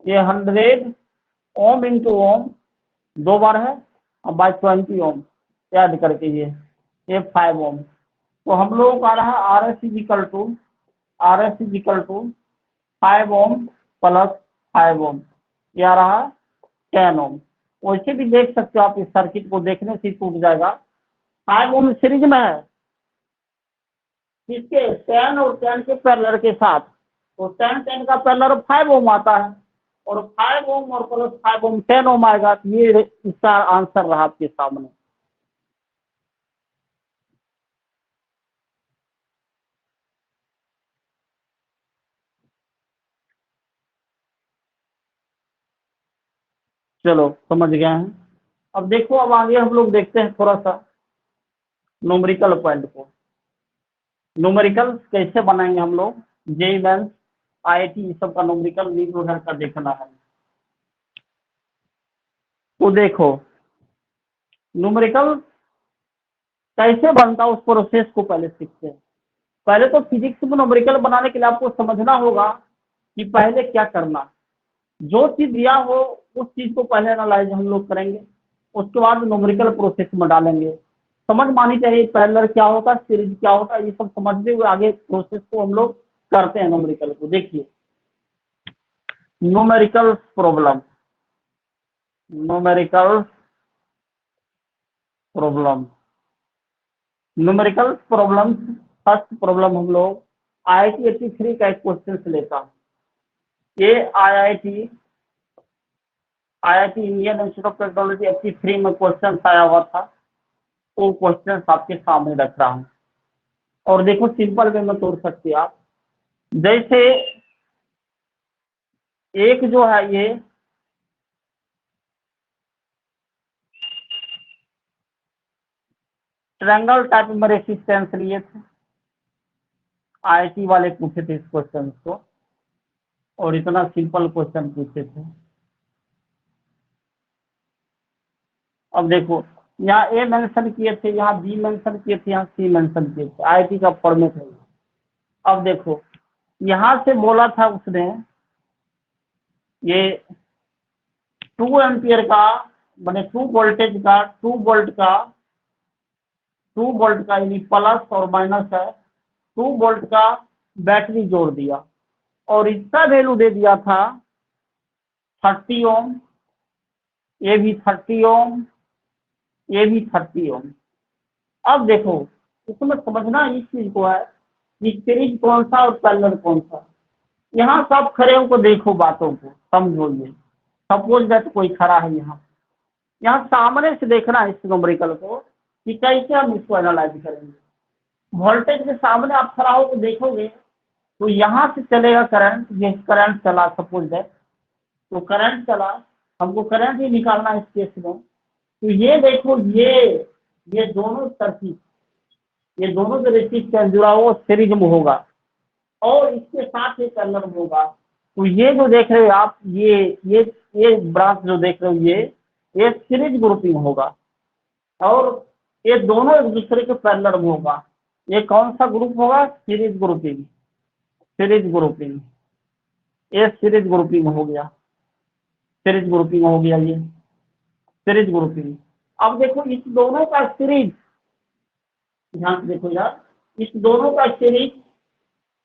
ये 100 ओम इंटू ओम, 2 बार है, अब बाय 20 ओम ऐड करके ये 5 ओम। तो हम लोगों का आ रहा है RS is equal to 5 ohm plus 5 ohm, ये आ रहा 10 ओम। वैसे भी देख सकते हो आप, इस सर्किट को देखने से टूट जाएगा। 5 ओम सीरीज में है किसके, 10 और 10 के पैरेलल के साथ, तो 10 का पैरेलल 5 ओम आता है, और 5 ओम और प्लस 5 ओम 10 ओम आएगा। तो ये इसका आंसर रहा आपके सामने। चलो समझ गए हैं। अब देखो, अब आगे हम लोग देखते हैं थोड़ा सा न्यूमेरिकल पॉइंट को। न्यूमेरिकल कैसे बनाएंगे हम लोग, जेई मेंस IIT सब का न्यूमेरिकल नीट वगैरह का देखना है। तो देखो, न्यूमेरिकल कैसे बनता है उस प्रोसेस को पहले सीखते हैं। पहले तो फिजिक्स में न्यूमेरिकल बनाने के लिए आपको समझना होगा कि पहले क्या करना, जो चीज दिया हो उस चीज को पहले एनालाइज हम लोग करेंगे, उसके बाद न्यूमेरिकल प्रोसेस में डालेंगे। समझ मानी चाहिए पैरेलल क्या होता है, सीरीज क्या होता है, ये सब समझते हुए आगे प्रोसेस को हम लोग करते हैं न्यूमेरिकल को। देखिए, numerical problem, numerical problem, numerical problem. First problem हम लोग IIT 83 का एक क्वेश्चन लेता हूँ। ये IIT Indian institute of technology 83 में क्वेश्चन आया हुआ था। वो क्वेश्चन आपके सामने रख रहा हूँ। और देखो सिंपल वे में तोड़ सकते हैं आप। जैसे एक जो है ये ट्रायंगल टाइप में रेसिस्टेंस लिए थे, आईआईटी वाले पूछे थे इस क्वेश्चन को, और इतना सिंपल क्वेश्चन पूछे थे। अब देखो यहाँ ए मेंशन किए थे, यहाँ बी मेंशन किए थे, यहाँ सी मेंशन किए थे, आईआईटी का फॉर्मेट है। अब देखो यहाँ से बोला था उसने ये 2 एम्पियर का मैंने 2 वोल्टेज का 2 वोल्ट का यानी प्लस और माइनस है, 2 वोल्ट का बैटरी जोड़ दिया और इसका वैल्यू दे दिया था 30 ओम, ये भी 30 ओम, ये भी 30 ओम। अब देखो इसमें समझना इस चीज को है कि सीरीज कौन सा और पैरेलल कौन सा। यहाँ सब खड़े होकर देखो, बातों को समझो। ये सपोज दैट कोई खड़ा है यहाँ सामने से देखना है इस न्यूमेरिकल को कि कैसे हम इसको एनालाइज करेंगे। वोल्टेज के सामने आप खड़ा होकर देखोगे तो यहाँ से चलेगा करंट, ये करंट चला सपोज दैट, तो करंट चला, हमको करंट ही निकालना है इस केस में। तो ये देखो ये दोनों सर्किट, ये दोनों जो रेजिस्टेंस जुड़ा हुआ सीरीज में होगा और इसके साथ ही पैरेलल में होगा। तो ये जो देख रहे हो आप, ये ब्रांच जो देख रहे हो ये सीरीज ग्रुपिंग होगा और ये दोनों एक दूसरे के पैरेलल में होगा। ये कौन सा ग्रुप होगा? Series grouping. सीरीज ग्रुपिंग, ये सीरीज ग्रुपिंग हो गया, सीरीज ग्रुपिंग हो गया, ये सीरीज ग्रुपिंग। अब देखो इस दोनों का सीरीज, ध्यान से देखो यार, इस दोनों का सीरीज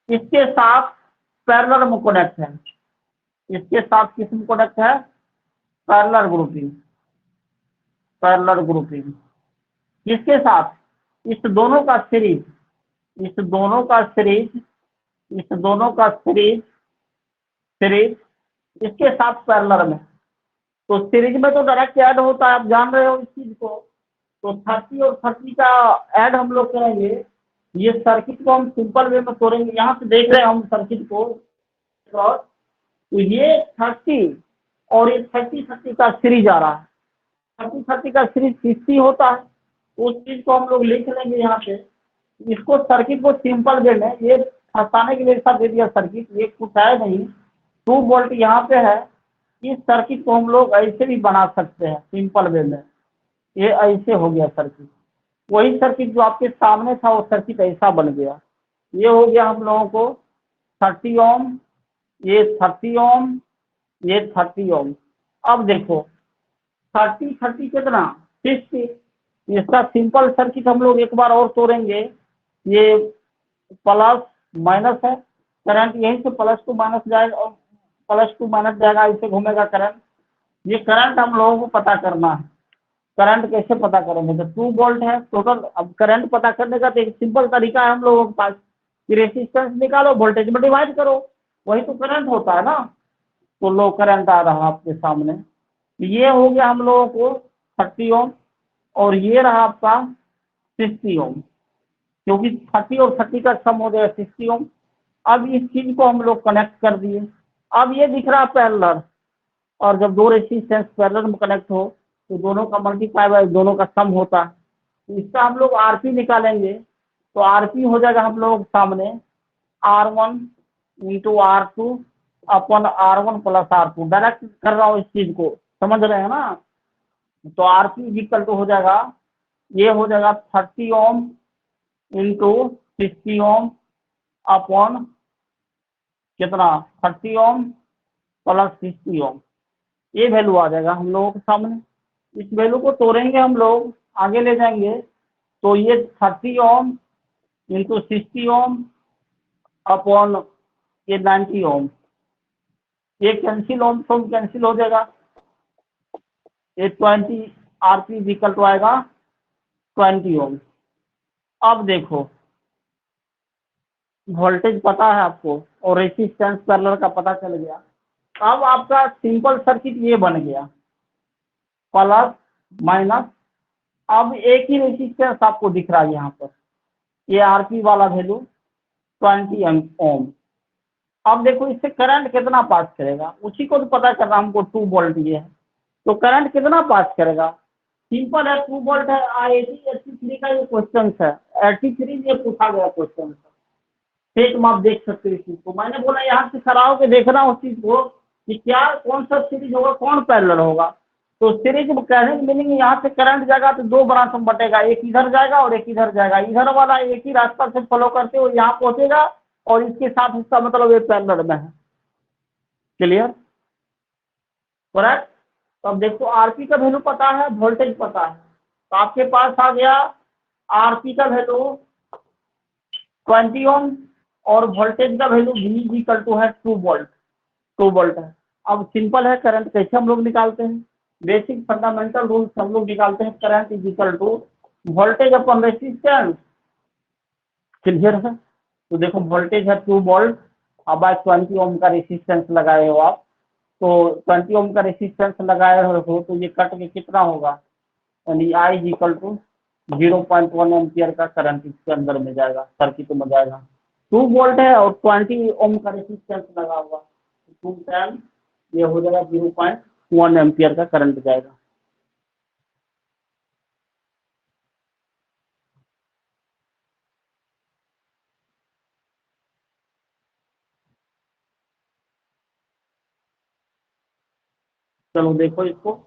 इसके साथ पैरेलल में कनेक्ट है, इसके साथ किस में कनेक्ट है? पैरेलल ग्रुपिंग, पैरेलल ग्रुपिंग किसके साथ? इस दोनों का सीरीज, इस दोनों का सीरीज, इस दोनों का सीरीज, सीरीज इसके साथ पैरेलल में। तो सीरीज में तो डायरेक्ट ऐड होता है, आप जान रहे हो इस चीज को। तो 30 और 30 का ऐड हम लोग करेंगे। ये सर्किट को हम सिंपल वे में तोड़ेंगे। यहाँ से देख रहे हैं हम सर्किट को, तो ये 30 और ये 30 का सीरीज आ रहा है। 30 का सीरीज 60 होता है। उस चीज को हम लोग लिख लेंगे यहाँ पे। इसको सर्किट को सिंपल वे में ये फंसाने के लिए ऐसा दे दिया सर्किट, ये कुछ है नहीं। 2 वोल्ट यहाँ पे है। इस सर्किट को हम लोग ऐसे भी बना सकते हैं सिंपल वे में। ये ऐसे हो गया सर्किट, वही सर्किट जो आपके सामने था वो सर्किट ऐसा बन गया। ये हो गया हम लोगों को 30 ओम, ये 30 ओम, ये 30 ओम। अब देखो 30 कितना? 60। इसका सिंपल सर्किट हम लोग एक बार और तोड़ेंगे। ये प्लस माइनस है, करंट यहीं से प्लस टू माइनस जाएगा और प्लस टू माइनस जाएगा, ऐसे घूमेगा करंट। ये करंट हम लोगों को पता करना है। करंट कैसे पता करेंगे? तो 2 वोल्ट है टोटल। अब करंट पता करने का तो एक सिंपल तरीका है हम लोगों के पास कि रेसिस्टेंस निकालो, वोल्टेज में डिवाइड करो, वही तो करंट होता है ना। तो लो करंट आ रहा आपके सामने। ये हो गया हम लोगों को 30 ओम और ये रहा आपका 60 ओम, क्योंकि 30 और 30 का सम हो गया 60 ओम। अब इस चीज को हम लोग कनेक्ट कर दिए। अब ये दिख रहा पैरेलल, और जब दो रेसिस्टेंस पैरेलल में कनेक्ट हो तो दोनों का मल्टीप्लाई बाय दोनों का सम होता है। तो इसका हम लोग आरपी निकालेंगे। तो आरपी हो जाएगा हम लोग सामने R1 इंटू R2 अपन R1 प्लस R2। डायरेक्ट कर रहा हूँ इस चीज को, समझ रहे हैं ना। तो आरपी इक्वल टू हो जाएगा, ये हो जाएगा 30 ओम इंटू 60 ओम अपॉन कितना? 30 ओम प्लस 60 ओम। ये वैल्यू आ जाएगा हम लोगों के सामने। इस वैल्यू को तोड़ेंगे हम लोग, आगे ले जाएंगे। तो ये 30 ओम इंटू 60 ओम अपॉन ये 90 ओम, ये कैंसिल, ओम तो कैंसिल हो जाएगा। ये 20 आरपी इक्वल टू आएगा 20 ओम। अब देखो वोल्टेज पता है आपको और रेसिस्टेंस पैरेलल का पता चल गया। अब आपका सिंपल सर्किट ये बन गया, प्लस माइनस अब एक ही रेजिस्टेंस आपको दिख रहा है यहाँ पर, ये आरपी वाला वैल्यू 20 ओम। अब देखो इससे करंट कितना पास करेगा, उसी को तो पता करना हमको। 2 वोल्ट ये है, तो करंट कितना पास करेगा? सिंपल है, 2 वोल्ट है। 83 का ये क्वेश्चन है, 83 ये पूछा गया क्वेश्चन है। फिर तुम आप देख सकते हो इस चीज को। मैंने बोला यहाँ से खड़ा होकर देखना उस चीज को कि क्या कौन सा सीरीज होगा, कौन पैरेलल होगा। तो सीरीज कहने की मीनिंग यहाँ से करंट जाएगा तो 2 ब्रांच में बटेगा, एक इधर जाएगा और एक इधर जाएगा। इधर वाला एक ही रास्ता से फॉलो करते हुए यहाँ पहुंचेगा और इसके साथ इसका मतलब ये पैरेलल में है। क्लियर? करेक्ट। तो अब देखो आरपी का वैल्यू पता है, वोल्टेज पता है, तो आपके पास आ गया आरपी का वैल्यू 20 ओम और वोल्टेज का वैल्यू V इक्वल टू है 2 वोल्ट। 2 वोल्ट है। अब सिंपल है, करंट कैसे हम लोग निकालते हैं? बेसिक फंडामेंटल रूल्स हम लोग निकालते हैं। Current is equal to voltage upon resistance. Clear है? तो देखो वोल्टेज है 2 वोल्ट, अब 20 ओम का रेसिस्टेंस लगाए हो आप, तो 20 ओम का रेसिस्टेंस लगाए हो तो ये कट के कितना होगा, यानी I is equal to 0.1 ampere का करंट इसके अंदर में जाएगा, सर्किट में जाएगा। 2 वोल्ट है और 20 ओम का रेसिस्टेंस लगा हुआ, 2 टाइम ये हो जाएगा 0.1 एम्पियर का करंट जाएगा। चलो देखो इसको।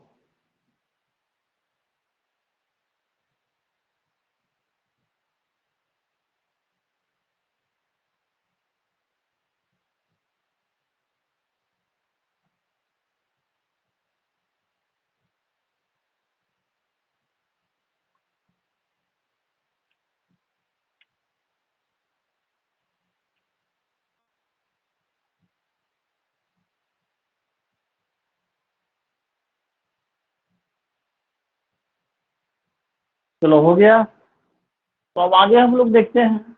चलो हो गया। तो अब आगे हम लोग देखते हैं।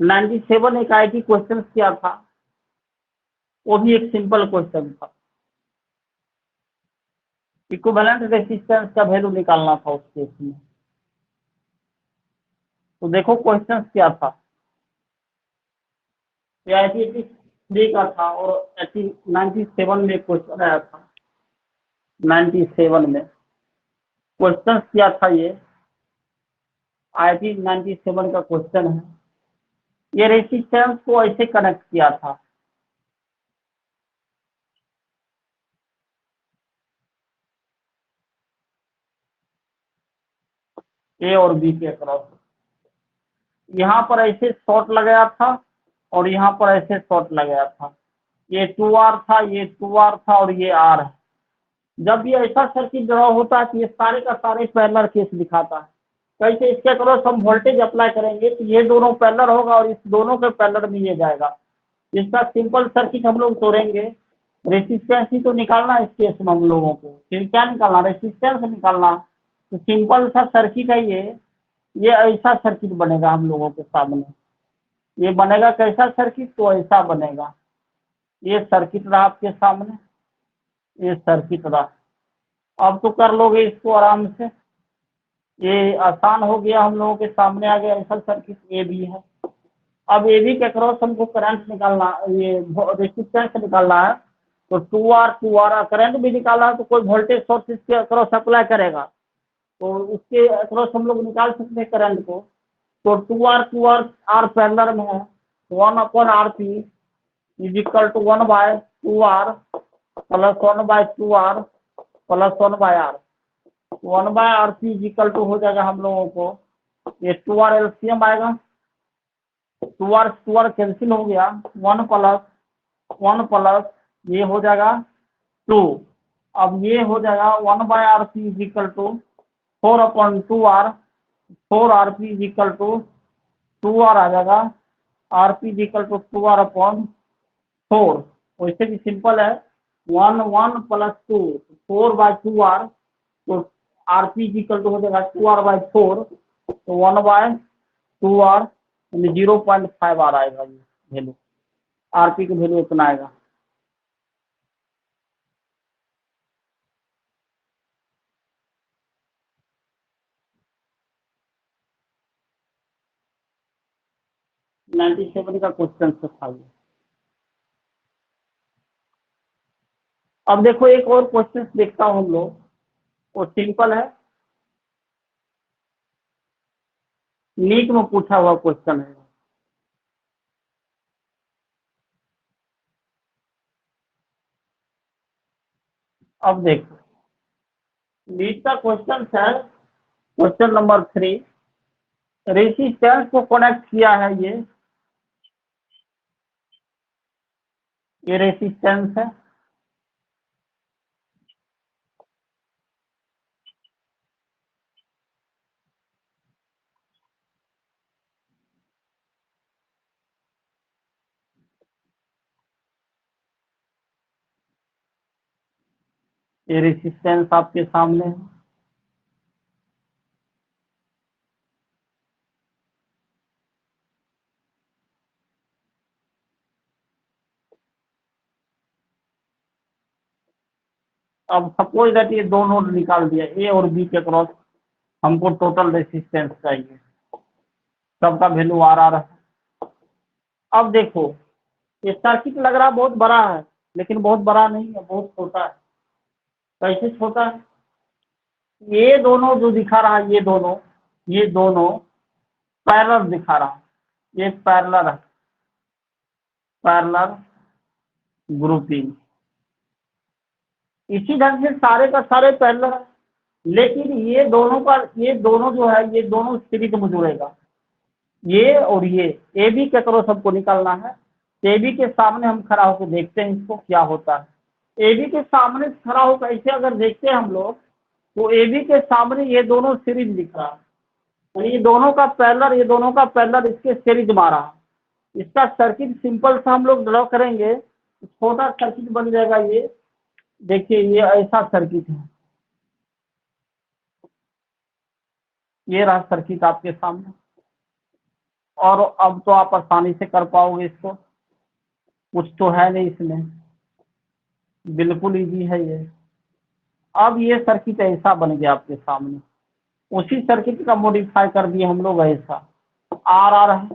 97 एक आईटी क्वेश्चन किया था, वो भी एक सिंपल क्वेश्चन था। इक्विवेलेंट रेसिस्टेंस का वैल्यू निकालना था उस केस में। तो देखो क्वेश्चन क्या था, ये 83 का था और 97 में क्वेश्चन आया था। 97 में क्वेश्चन क्या था, ये IT 97 का क्वेश्चन है। ये रेसिस्टेंस को ऐसे कनेक्ट किया था, ए और बी के क्रॉस। यहाँ पर ऐसे शॉर्ट लगाया था और यहाँ पर ऐसे शॉर्ट लगाया था। ये 2R था, ये 2R था और ये R है। जब ये ऐसा सर्किट ड्रॉ होता है तो ये सारे का सारे पैरेलल केस दिखाता है। कैसे? इसके क्रॉस हम वोल्टेज अप्लाई करेंगे तो ये दोनों पैरेलल होगा और इस दोनों के पैरेलल में ये जाएगा। इसका सिंपल सर्किट हम लोग तोड़ेंगे। रेसिस्टेंस ही तो निकालना है इस केस में हम लोगों को। फिर क्या निकालना? रेसिस्टेंस निकालना। तो सिंपल सा सर्किट है ये ऐसा सर्किट बनेगा हम लोगों के सामने। ये बनेगा कैसा सर्किट? तो ऐसा बनेगा। ये सर्किट रहा आपके सामने, ये सर्किट रहा। अब तो कर लोगे इसको आराम से, ये आसान हो गया। हम लोगों के सामने आ गया ऐसा सर्किट। ए बी है। अब ए बी के क्रॉस हमको करंट निकालना, ये रेसिस्टेंस निकालना है। तो 2R करंट भी निकालना है तो कोई वोल्टेज सोर्स इसके क्रॉस अप्लाई करेगा तो उसके क्रॉस हम लोग निकाल सकते हैं करंट को। तो 2R आर पैरेलल में है, 1/RP is equal to 1/2R plus 1/2R plus 1/R। 1/RP is equal to हो जाएगा हम लोगों को, ये 2R एलसीएम आएगा, 2R कैंसिल हो गया, 1 प्लस ये हो जाएगा 2। अब ये हो जाएगा 1/RP is equal to 4/2R। 4RP is equal to 2R आ जाएगा, RP is equal to 2R/4। वैसे भी सिंपल है, 1 प्लस 2 4/2R, तो RP इज इक्वल टू हो जाएगा 2R/4, तो 1/2R 0.5R आएगा ये वैल्यू। RP की वैल्यू इतना आएगा। 97 का क्वेश्चन था ये। अब देखो एक और क्वेश्चन देखता हूँ हम लोग, वो सिंपल है, नीट में पूछा हुआ क्वेश्चन है। अब देखो नीट का क्वेश्चन है, क्वेश्चन नंबर 3, रेसिस्टेंस को कनेक्ट किया है ये रेसिस्टेंस है, ये रेसिस्टेंस आपके सामने है। अब सपोज दैट ये दो नोड निकाल दिया, ए और बी के क्रॉस, हमको टोटल रेसिस्टेंस चाहिए, सबका वैल्यू आर आर है। अब देखो ये सर्किट लग रहा बहुत बड़ा है, लेकिन बहुत बड़ा नहीं है, बहुत छोटा है। कैसे छोटा है? ये दोनों जो दिखा रहा है, ये दोनों पैरेलल दिखा रहा है, ये पैरेलल है, पैरेलल ग्रुपिंग। इसी ढंग से सारे का सारे पैरेलल है, लेकिन ये दोनों जो है, ये दोनों सीरीज में जुड़ेगा, ये और ये। ए बी के करो सबको निकालना है, ए बी के सामने हम खड़ा होकर देखते हैं इसको क्या होता है। ए बी के सामने खड़ा होकर ऐसे अगर देखते हैं हम लोग, तो ए बी के सामने ये दोनों सीरीज दिख रहा है, यानी ये दोनों का पैरेलल इसके सीरीज मारा। इसका सर्किट सिंपल सा हम लोग ड्रॉ करेंगे, छोटा सर्किट बन जाएगा ये। देखिए ये ऐसा सर्किट है, ये रहा सर्किट आपके सामने, और अब तो आप आसानी से कर पाओगे इसको, कुछ तो है नहीं इसमें, बिल्कुल इजी है ये। अब ये सर्किट ऐसा बन गया आपके सामने, उसी सर्किट का मॉडिफाई कर दिए हम लोग ऐसा, आर आर है,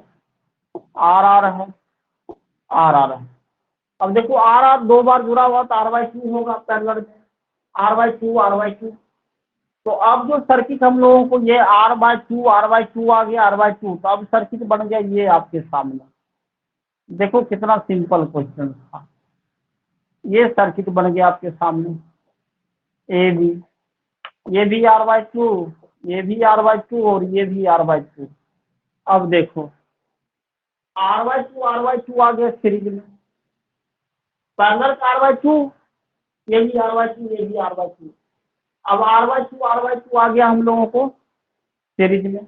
आर आर है, आर आर है। अब देखो आर आर दो बार जुड़ा हुआ तो आर बाई टू होगा पैरेलल में, R by two, R by two. तो अब जो सर्किट हम लोगों को ये आर बाई टू आ गया, आर बाई टू, तो अब सर्किट बन गया ये आपके सामने। देखो कितना सिंपल क्वेश्चन था, ये सर्किट बन गया आपके सामने। ए बी, ये भी आर बाई टू, ये भी आर बाई टू, और ये भी आर बाई टू। अब देखो आर बाई टू आ गया सीरीज में, पैरेलल का आर बाई टू, ये भी आर बाई टू, ये भी आर बाई टू। अब आर बाई टू आ गया हम लोगों को सीरीज में,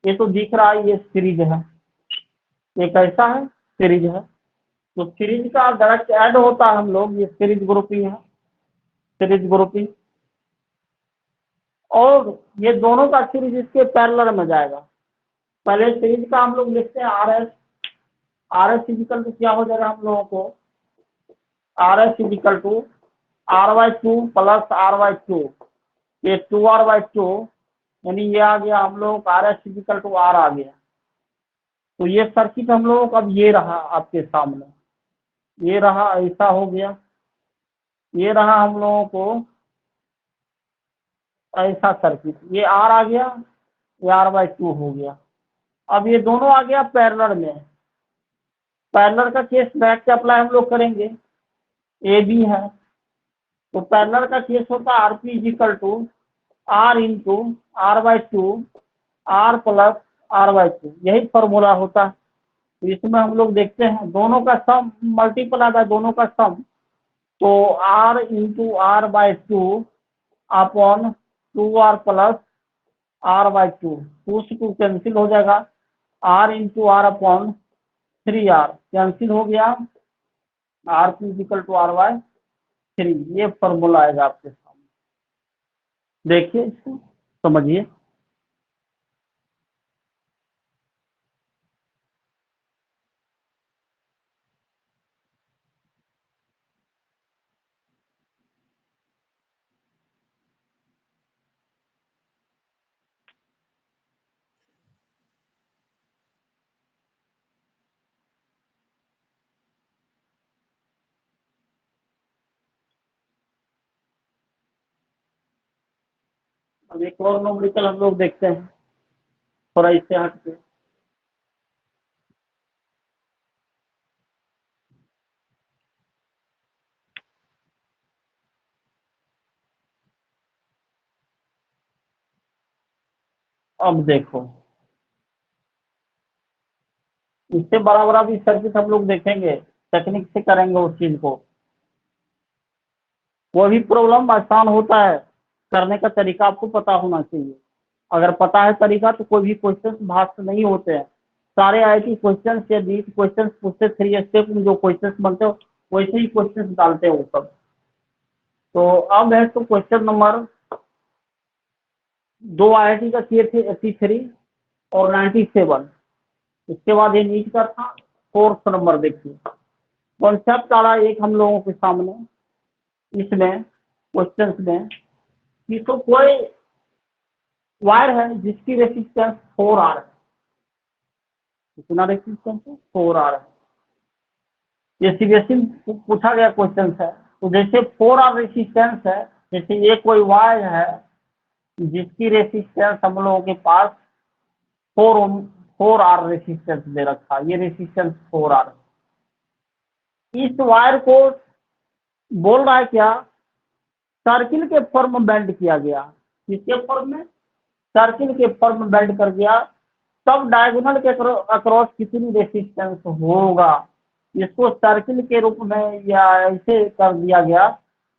ये तो दिख रहा है ये सीरीज है, ये कैसा है, सीरीज है। तो सीरीज का डायरेक्ट ऐड होता है हम लोग, ये सीरीज ग्रुपिंग है, सीरीज ग्रुपिंग। और ये दोनों का सीरीज इसके पैरेलल में जाएगा। पहले सीरीज का हम लोग लिखते हैं R S, R S is equal to क्या हो जाएगा हम लोगों को, R S is equal to R Y two plus R Y two, ये टू आर वाई टू, यानी ये आ गया हम लोग R S is equal to R आ गया। तो ये सर्किट हम लोगों का अब ये रहा आपके सामने, ये रहा ऐसा हो गया, ये रहा हम लोगों को ऐसा सर्किट, ये आर आ गया, ये आर बाई टू हो गया। अब ये दोनों आ गया पैरेलल में, पैरेलल का केस बैक के अप्लाई हम लोग करेंगे, ए बी है, तो पैरेलल का केस होता है R P is equal to R into R by two, R plus R by two, यही फॉर्मूला होता है। तो इसमें हम लोग देखते हैं दोनों का सम मल्टीपल आता है, दोनों का सम, तो R into R by two upon two R plus R by two, two से टू कैंसिल हो जाएगा, R into R upon three R cancel हो गया, R P is equal to R by three, ये फॉर्मूला आएगा आपके सामने। देखिए इसको समझिए। अब एक और न्यूमेरिकल हम लोग देखते हैं थोड़ा इससे हट के। अब देखो इससे बड़ा बड़ा भी सर्किट हम लोग देखेंगे, टेक्निक से करेंगे उस चीज को। वो भी प्रॉब्लम आसान होता है, करने का तरीका आपको पता होना चाहिए। अगर पता है तरीका तो कोई भी क्वेश्चन भाग नहीं होते हैं। सारे आईआईटी क्वेश्चन या नीट क्वेश्चन पूछते 3 स्टेप में जो क्वेश्चन बनते हो वैसे ही क्वेश्चन डालते हो सब। तो अब है तो क्वेश्चन नंबर 2 आईआईटी का किए थे 83 और 97। इसके बाद ये नीट का था 4th नंबर। देखिए कॉन्सेप्ट आ रहा है एक हम लोगों के सामने इसमें क्वेश्चन में कि तो कोई वायर है जिसकी रेसिस्टेंस 4R है। कितना रेसिस्टेंस है? 4R है। ये सीबीएसई में पूछा गया क्वेश्चन है। तो जैसे 4R रेसिस्टेंस है, जैसे ये कोई वायर है जिसकी रेसिस्टेंस हम लोगों के पास 4R रेसिस्टेंस दे रखा, ये रेसिस्टेंस 4R। इस वायर को बोल रहा है क्या, सर्किल के फॉर्म में बेंड किया गया। किसके फॉर्म में? सर्किल के फॉर्म में बेंड कर गया। तब डायगोनल के अक्रॉस कितनी रेसिस्टेंस होगा, इसको सर्किल के रूप में या ऐसे कर दिया गया।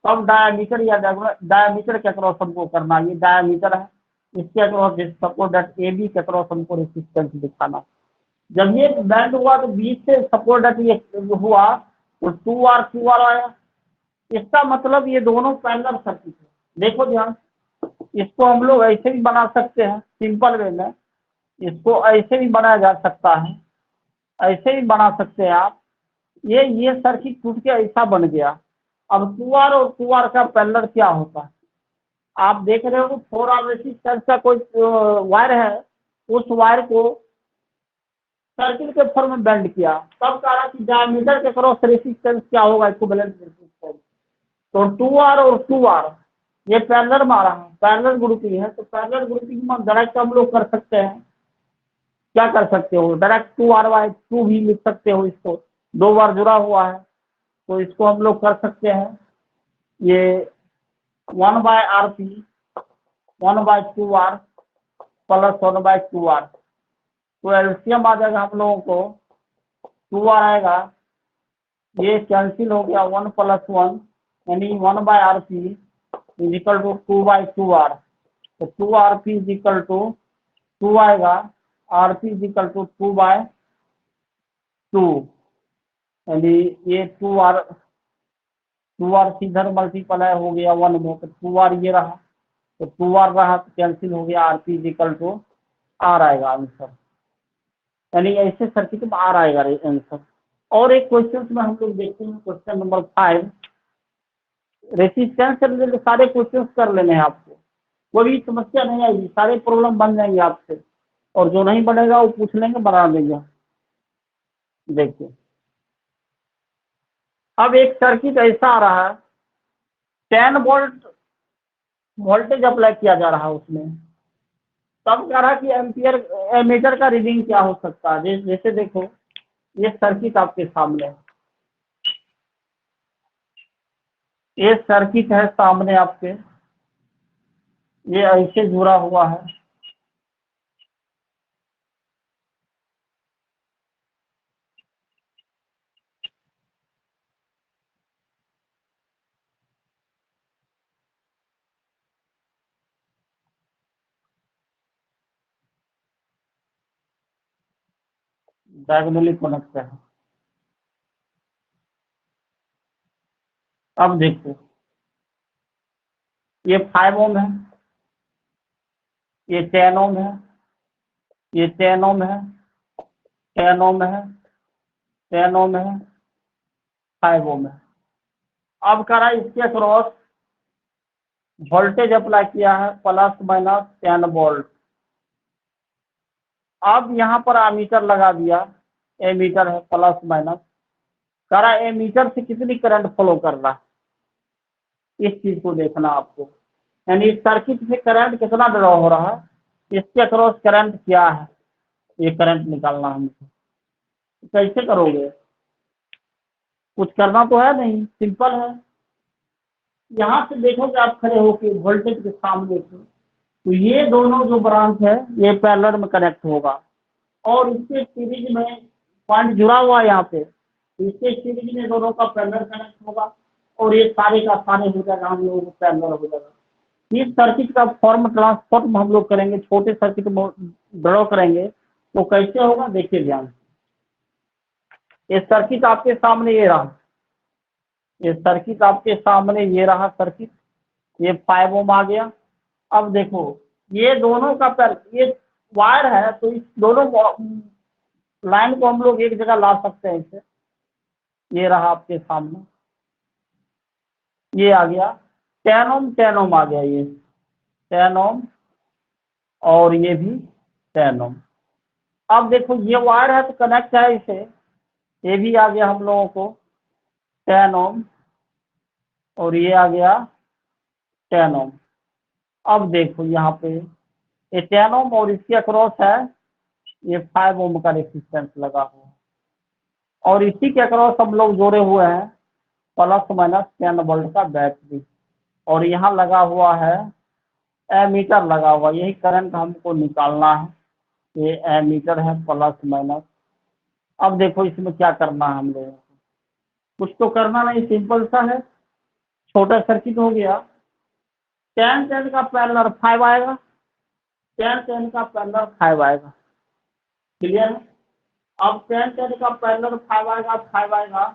तब डायमीटर या डायमीटर के अक्रॉस हमको करना, ये डायमीटर है, इसके across suppose that A B के अक्रॉस हमको रेसिस्टेंस दिखाना। जब ये बेंड हुआ तो बीच से सपोज दैट ये हुआ तो 2R 2R आया। इसका मतलब ये दोनों पैरेलल सर्किट है। देखो ध्यान, इसको हम लोग ऐसे भी बना सकते हैं सिंपल वे में, इसको ऐसे भी बनाया जा सकता है, ऐसे भी बना सकते हैं आप। ये सर्किट टूट के ऐसा बन गया। अब 2R और 2R का पैरेलल क्या होता है? आप देख रहे हो 4R रेसिस्टेंस का कोई वायर है, उस वायर को सर्किल के फॉर्म में बेंड किया, तब कहा कि डायमीटर के क्रॉस रेसिस्टेंस क्या होगा, इक्विवेलेंट रेसिस्टेंस। तो 2R और 2R ये पैरेलल मारा है, पैरेलल ग्रुपिंग है। तो पैरेलल ग्रुपिंग में डायरेक्ट हम लोग कर सकते हैं, क्या कर सकते हो, डायरेक्ट 2R/2 भी लिख सकते हो। इसको 2 बार जुड़ा हुआ है तो इसको हम लोग कर सकते हैं, ये 1/RP 1/2R प्लस 1/2R। तो एलसीएम आ जाएगा हम लोगों को 2R आएगा, ये कैंसिल हो गया 1 + 1 यानी 1/RP is equal to 2/2R। तो 2RP इज इक्वल टू 2 आएगा, RP इज इक्वल टू 2/2 यानी ये 2R सीधर मल्टीप्लाई हो गया 1 में। तो 2R ये रहा, तो 2R रहा तो कैंसिल हो गया, RP is equal to R आएगा आंसर। यानी ऐसे सर्किट में R आएगा आंसर। और एक क्वेश्चन में हम लोग देखते हैं क्वेश्चन नंबर 5। रेसिस्टेंस से रिलेटेड सारे क्वेश्चन कर लेने हैं आपको, कोई भी समस्या नहीं आएगी, सारे प्रॉब्लम बन जाएंगे आपसे। और जो नहीं बनेगा वो पूछ लेंगे, बना देंगे। देखिए अब एक सर्किट ऐसा आ रहा है, 10 वोल्ट वोल्टेज अप्लाई किया जा रहा है उसमें। तब कह रहा कि एम्पियर एमीटर का रीडिंग क्या हो सकता है। जैसे देखो ये सर्किट आपके सामने है, ये सर्किट है सामने आपके, ये ऐसे जुड़ा हुआ है। डायगोनली कनेक्ट है। अब देखो ये 5 ओम है, ये 10 ओम है, ये 10 ओम है, 10 ओम है, 10 ओम है, 5 ओम है। अब कह रहा है इसके क्रॉस वोल्टेज अप्लाई किया है ±10 वोल्ट। अब यहाँ पर एमीटर लगा दिया, एमीटर है प्लस माइनस, कह रहा है एमीटर से कितनी करंट फ्लो कर रहा है, इस चीज को देखना आपको। यानी इस सर्किट से करंट कितना ड्रॉ हो रहा है, इसके अक्रॉस करंट क्या है, ये करंट निकालना हमको। कैसे करोगे, कुछ करना तो है नहीं, सिंपल है। यहाँ से देखोगे आप खड़े होके वोल्टेज के सामने से, तो ये दोनों जो ब्रांच है ये पैरेलल में कनेक्ट होगा और इसके सीरीज में पॉइंट जुड़ा हुआ है यहाँ पे, इसके सीरीज में दोनों का पैरेलल कनेक्ट होगा और ये सारे का सारे हो जाएगा, हम लोगों को पैरेलल हो जाएगा। इस सर्किट का फॉर्म ट्रांसफॉर्म हम लोग करेंगे, छोटे सर्किट में ड्रॉ करेंगे तो कैसे होगा देखिए ध्यान से। ये सर्किट आपके सामने ये रहा, ये सर्किट आपके सामने ये रहा सर्किट, ये 5 ओम आ गया। अब देखो ये दोनों का ये वायर है तो इस दोनों लाइन को हम लोग एक जगह ला सकते हैं इसे। ये रहा आपके सामने, ये आ गया 10 ओम आ गया, ये 10 ओम और ये भी 10 ओम। अब देखो ये वायर है तो कनेक्ट है इसे, ये भी आ गया हम लोगों को 10 ओम और ये आ गया 10 ओम। अब देखो यहाँ पे ये 10 ओम और इसके अक्रॉस है ये 5 ओम का रेसिस्टेंस लगा हुआ और इसी के अक्रॉस हम लोग जोड़े हुए हैं प्लस माइनस 10 वोल्ट का बैटरी और यहाँ लगा हुआ है एमीटर लगा हुआ, यही करंट हमको निकालना है। ये एमीटर है प्लस माइनस। अब देखो इसमें क्या करना है हम लोगों को, कुछ तो करना नहीं, सिंपल सा है, छोटा सर्किट हो गया। 10 का पैरेलल 5 आएगा, 10 का पैरेलल 5 आएगा, क्लियर है। अब 10 का पैरेलल 5 आएगा, 5 आएगा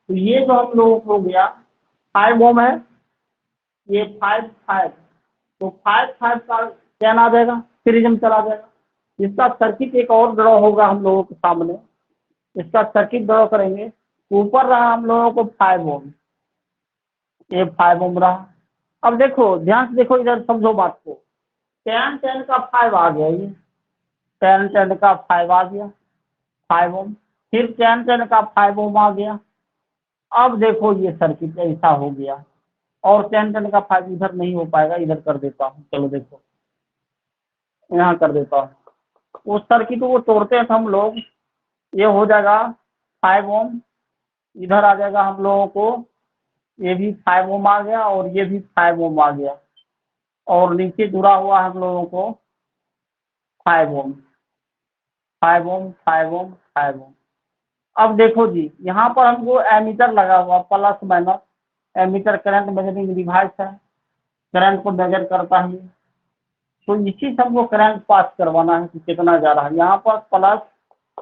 तो ये जो हम लोगों को हो गया 5 ओम है, ये 5 5 तो 5 5 का 10 आ जाएगा, सीरीज में चला जाएगा। इसका सर्किट एक और ड्रॉ होगा हम लोगों के सामने, इसका सर्किट ड्रॉ करेंगे। ऊपर रहा हम लोगों को 5 ओम, ये 5 ओम रहा। अब देखो ध्यान से देखो, इधर समझो बात को, 10 का 5 आ गया, ये 10 का 5 आ गया 5 ओम, फिर 10 का 5 ओम आ गया। अब देखो ये सर्किट ऐसा हो गया और 10 का 5 इधर नहीं हो पाएगा, इधर कर देता हूँ, चलो देखो यहाँ कर देता हूँ। उस सर्किट को तोड़ते हैं तो हम लोग, ये हो जाएगा 5 ओम, इधर आ जाएगा हम लोगों को, ये भी 5 ओम आ गया और ये भी 5 ओम आ गया और नीचे जुड़ा हुआ हम लोगों को 5 ओम 5 ओम 5 ओम 5 ओम। अब देखो जी यहाँ पर हमको एमीटर लगा हुआ plus minus, ammeter current measuring device है, करंट को मेजर करता है, तो इसी से हमको करंट पास करवाना है कि कितना जा रहा है। यहाँ पर प्लस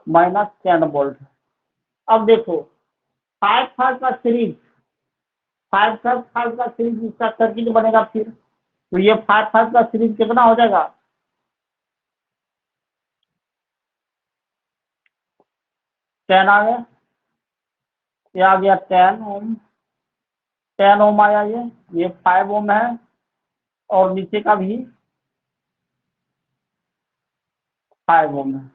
माइनस 10 वोल्ट है। अब देखो 5 5 का सीरीज, 5 5 का सीरीज इसका सर्किट बनेगा, फिर तो ये 5 5 का सीरीज कितना हो जाएगा, 10 आ गया, ये आ गया 10 ओम, 10 ओम आया, ये 5 ओम है और नीचे का भी 5 ओम है।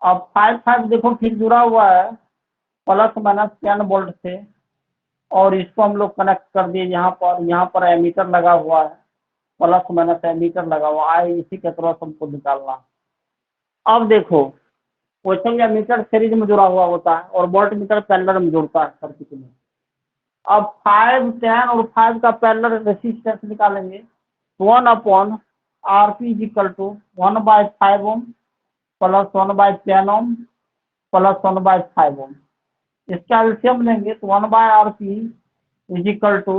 अब 5 5 देखो फिर जुड़ा हुआ है प्लस माइनस 10 वोल्ट से और इसको हम लोग कनेक्ट कर दिए यहाँ पर एमीटर लगा हुआ है, प्लस माइनस एमीटर लगा हुआ है, इसी के क्रॉस हमको निकालना। अब देखो वैसे ही एमीटर सीरीज में जुड़ा हुआ होता है और वोल्ट मीटर पैरेलल में जुड़ता है सर्किट में। अब 5 10 और 5 का पैरेलल रेसिस्टेंस निकालेंगे, 1 upon R P is equal to 1/5 ohm plus 1/10 ohm plus 1/5 ohm. इसका एलसीएम लेंगे तो 1/RP इज इक्वल टू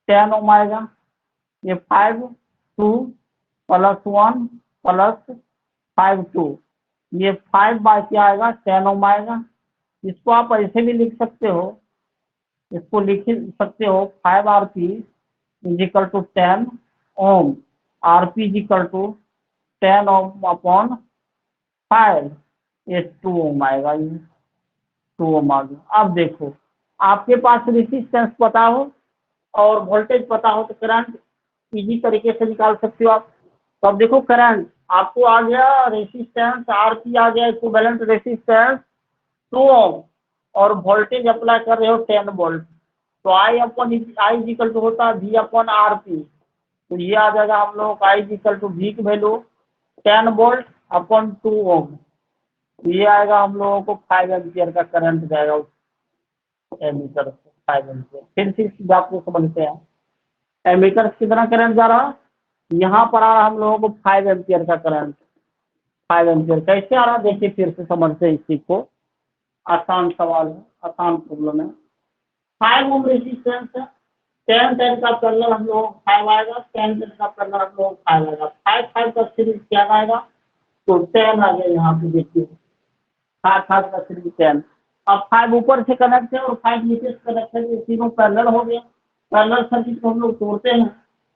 10 ओम आएगा, ये 5 2 प्लस 1 प्लस 5 2, ये 5 बाय क्या आएगा 10 ओम आएगा। इसको आप ऐसे भी लिख सकते हो, इसको लिख सकते हो 5RP is equal to 10 ohm, RP is equal to 10 ohm upon 5, ये 2 ओम आएगा, ये 2 ओम आ गया। अब देखो आपके पास रेसिस्टेंस पता हो और वोल्टेज पता हो तो करंट इजी तरीके से निकाल सकते हो आप। तो अब देखो करंट आपको आ गया, रेसिस्टेंस आरपी आ गया, इक्विवेलेंट रेसिस्टेंस 2 ओम और वोल्टेज अप्लाई कर रहे हो 10 वोल्ट, तो आई इक्वल टू होता है वी अपॉन आर पी, तो ये आ जाएगा हम लोगों का I इक्वल टू V की वैल्यू 10 वोल्ट अपॉन 2 ओम। ये आएगा हम लोगों को 5 एम्पियर का करंट जाएगा उस एमीटर से, 5 एम्पियर। फिर से इस बात को समझते हैं, एमीटर से कितना करंट जा रहा, यहाँ पर आ रहा हम लोगों को 5 एम्पियर का करंट। 5 एम्पियर कैसे आ रहा देखिए, फिर से समझते हैं इस चीज को। आसान सवाल है, आसान प्रॉब्लम है। 5 ओम रेजिस्टेंस है, 10 का पैरेलल हम लोग 5 आएगा, 10 का पैरेलल हम लोग 5 आएगा। 5 का सीरीज क्या आएगा, तो 10 आ गया यहाँ पे देखिए, 5 का सीरीज 10। अब 5 ऊपर से कनेक्ट है और 5 नीचे से कनेक्ट है, ये तीनों पैरेलल हो गया। पैरेलल सर्किट को हम लोग तोड़ते हैं,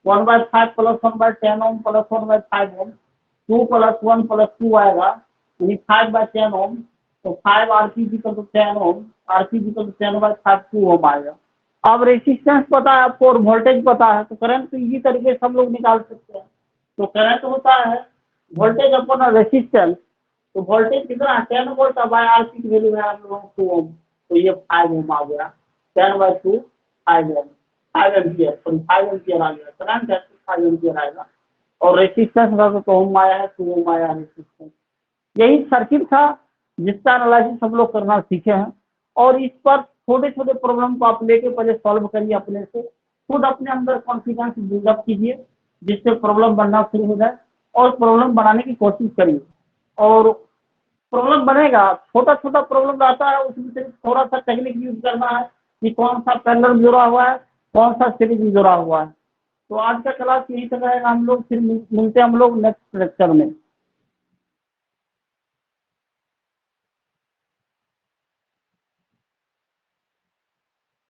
1/5 plus 1/10 ohm plus 1/5 ohm, 2 plus 1 plus 2 आएगा, यानी 5/10 ओम। तो 5 RC equal to 10 ohm, RC equal to 10/5 2 ohm आएगा। अब रेजिस्टेंस पता है आपको और वोल्टेज पता है, तो करंट तो इसी तरीके से हम लोग निकाल सकते हैं। तो करंट होता है वोल्टेज अपॉन रेजिस्टेंस। तो वोल्टेज कितना, 10 वोल्ट बाय RC की वैल्यू है हम लोगों को 2 ओम, तो ये 5 ओम आ गया। 10/2 5 ओम, 5 एम्पियर, सॉरी 5 एम्पियर आ गया। करंट है 5 एम्पियर आएगा। और रेजिस्टेंस का तो ओम आया है, 2 ओम आया रेजिस्टेंस। यही सर्किट था जिसका एनालिसिस हम लोग करना सीखे हैं। और इस पर छोटे छोटे प्रॉब्लम को आप लेके पहले सॉल्व करिए अपने से, खुद अपने अंदर कॉन्फिडेंस बिल्डअप कीजिए, जिससे प्रॉब्लम बनना शुरू हो जाए और प्रॉब्लम बनाने की कोशिश करिए। और प्रॉब्लम बनेगा, छोटा छोटा प्रॉब्लम रहता है, उसमें सिर्फ थोड़ा सा टेक्निक यूज करना है कि कौन सा पैरेलल जुड़ा हुआ है, कौन सा सीरीज जुड़ा हुआ है। तो आज का क्लास यही तक रहेगा, हम लोग फिर मिलते हैं हम लोग नेक्स्ट लेक्चर में।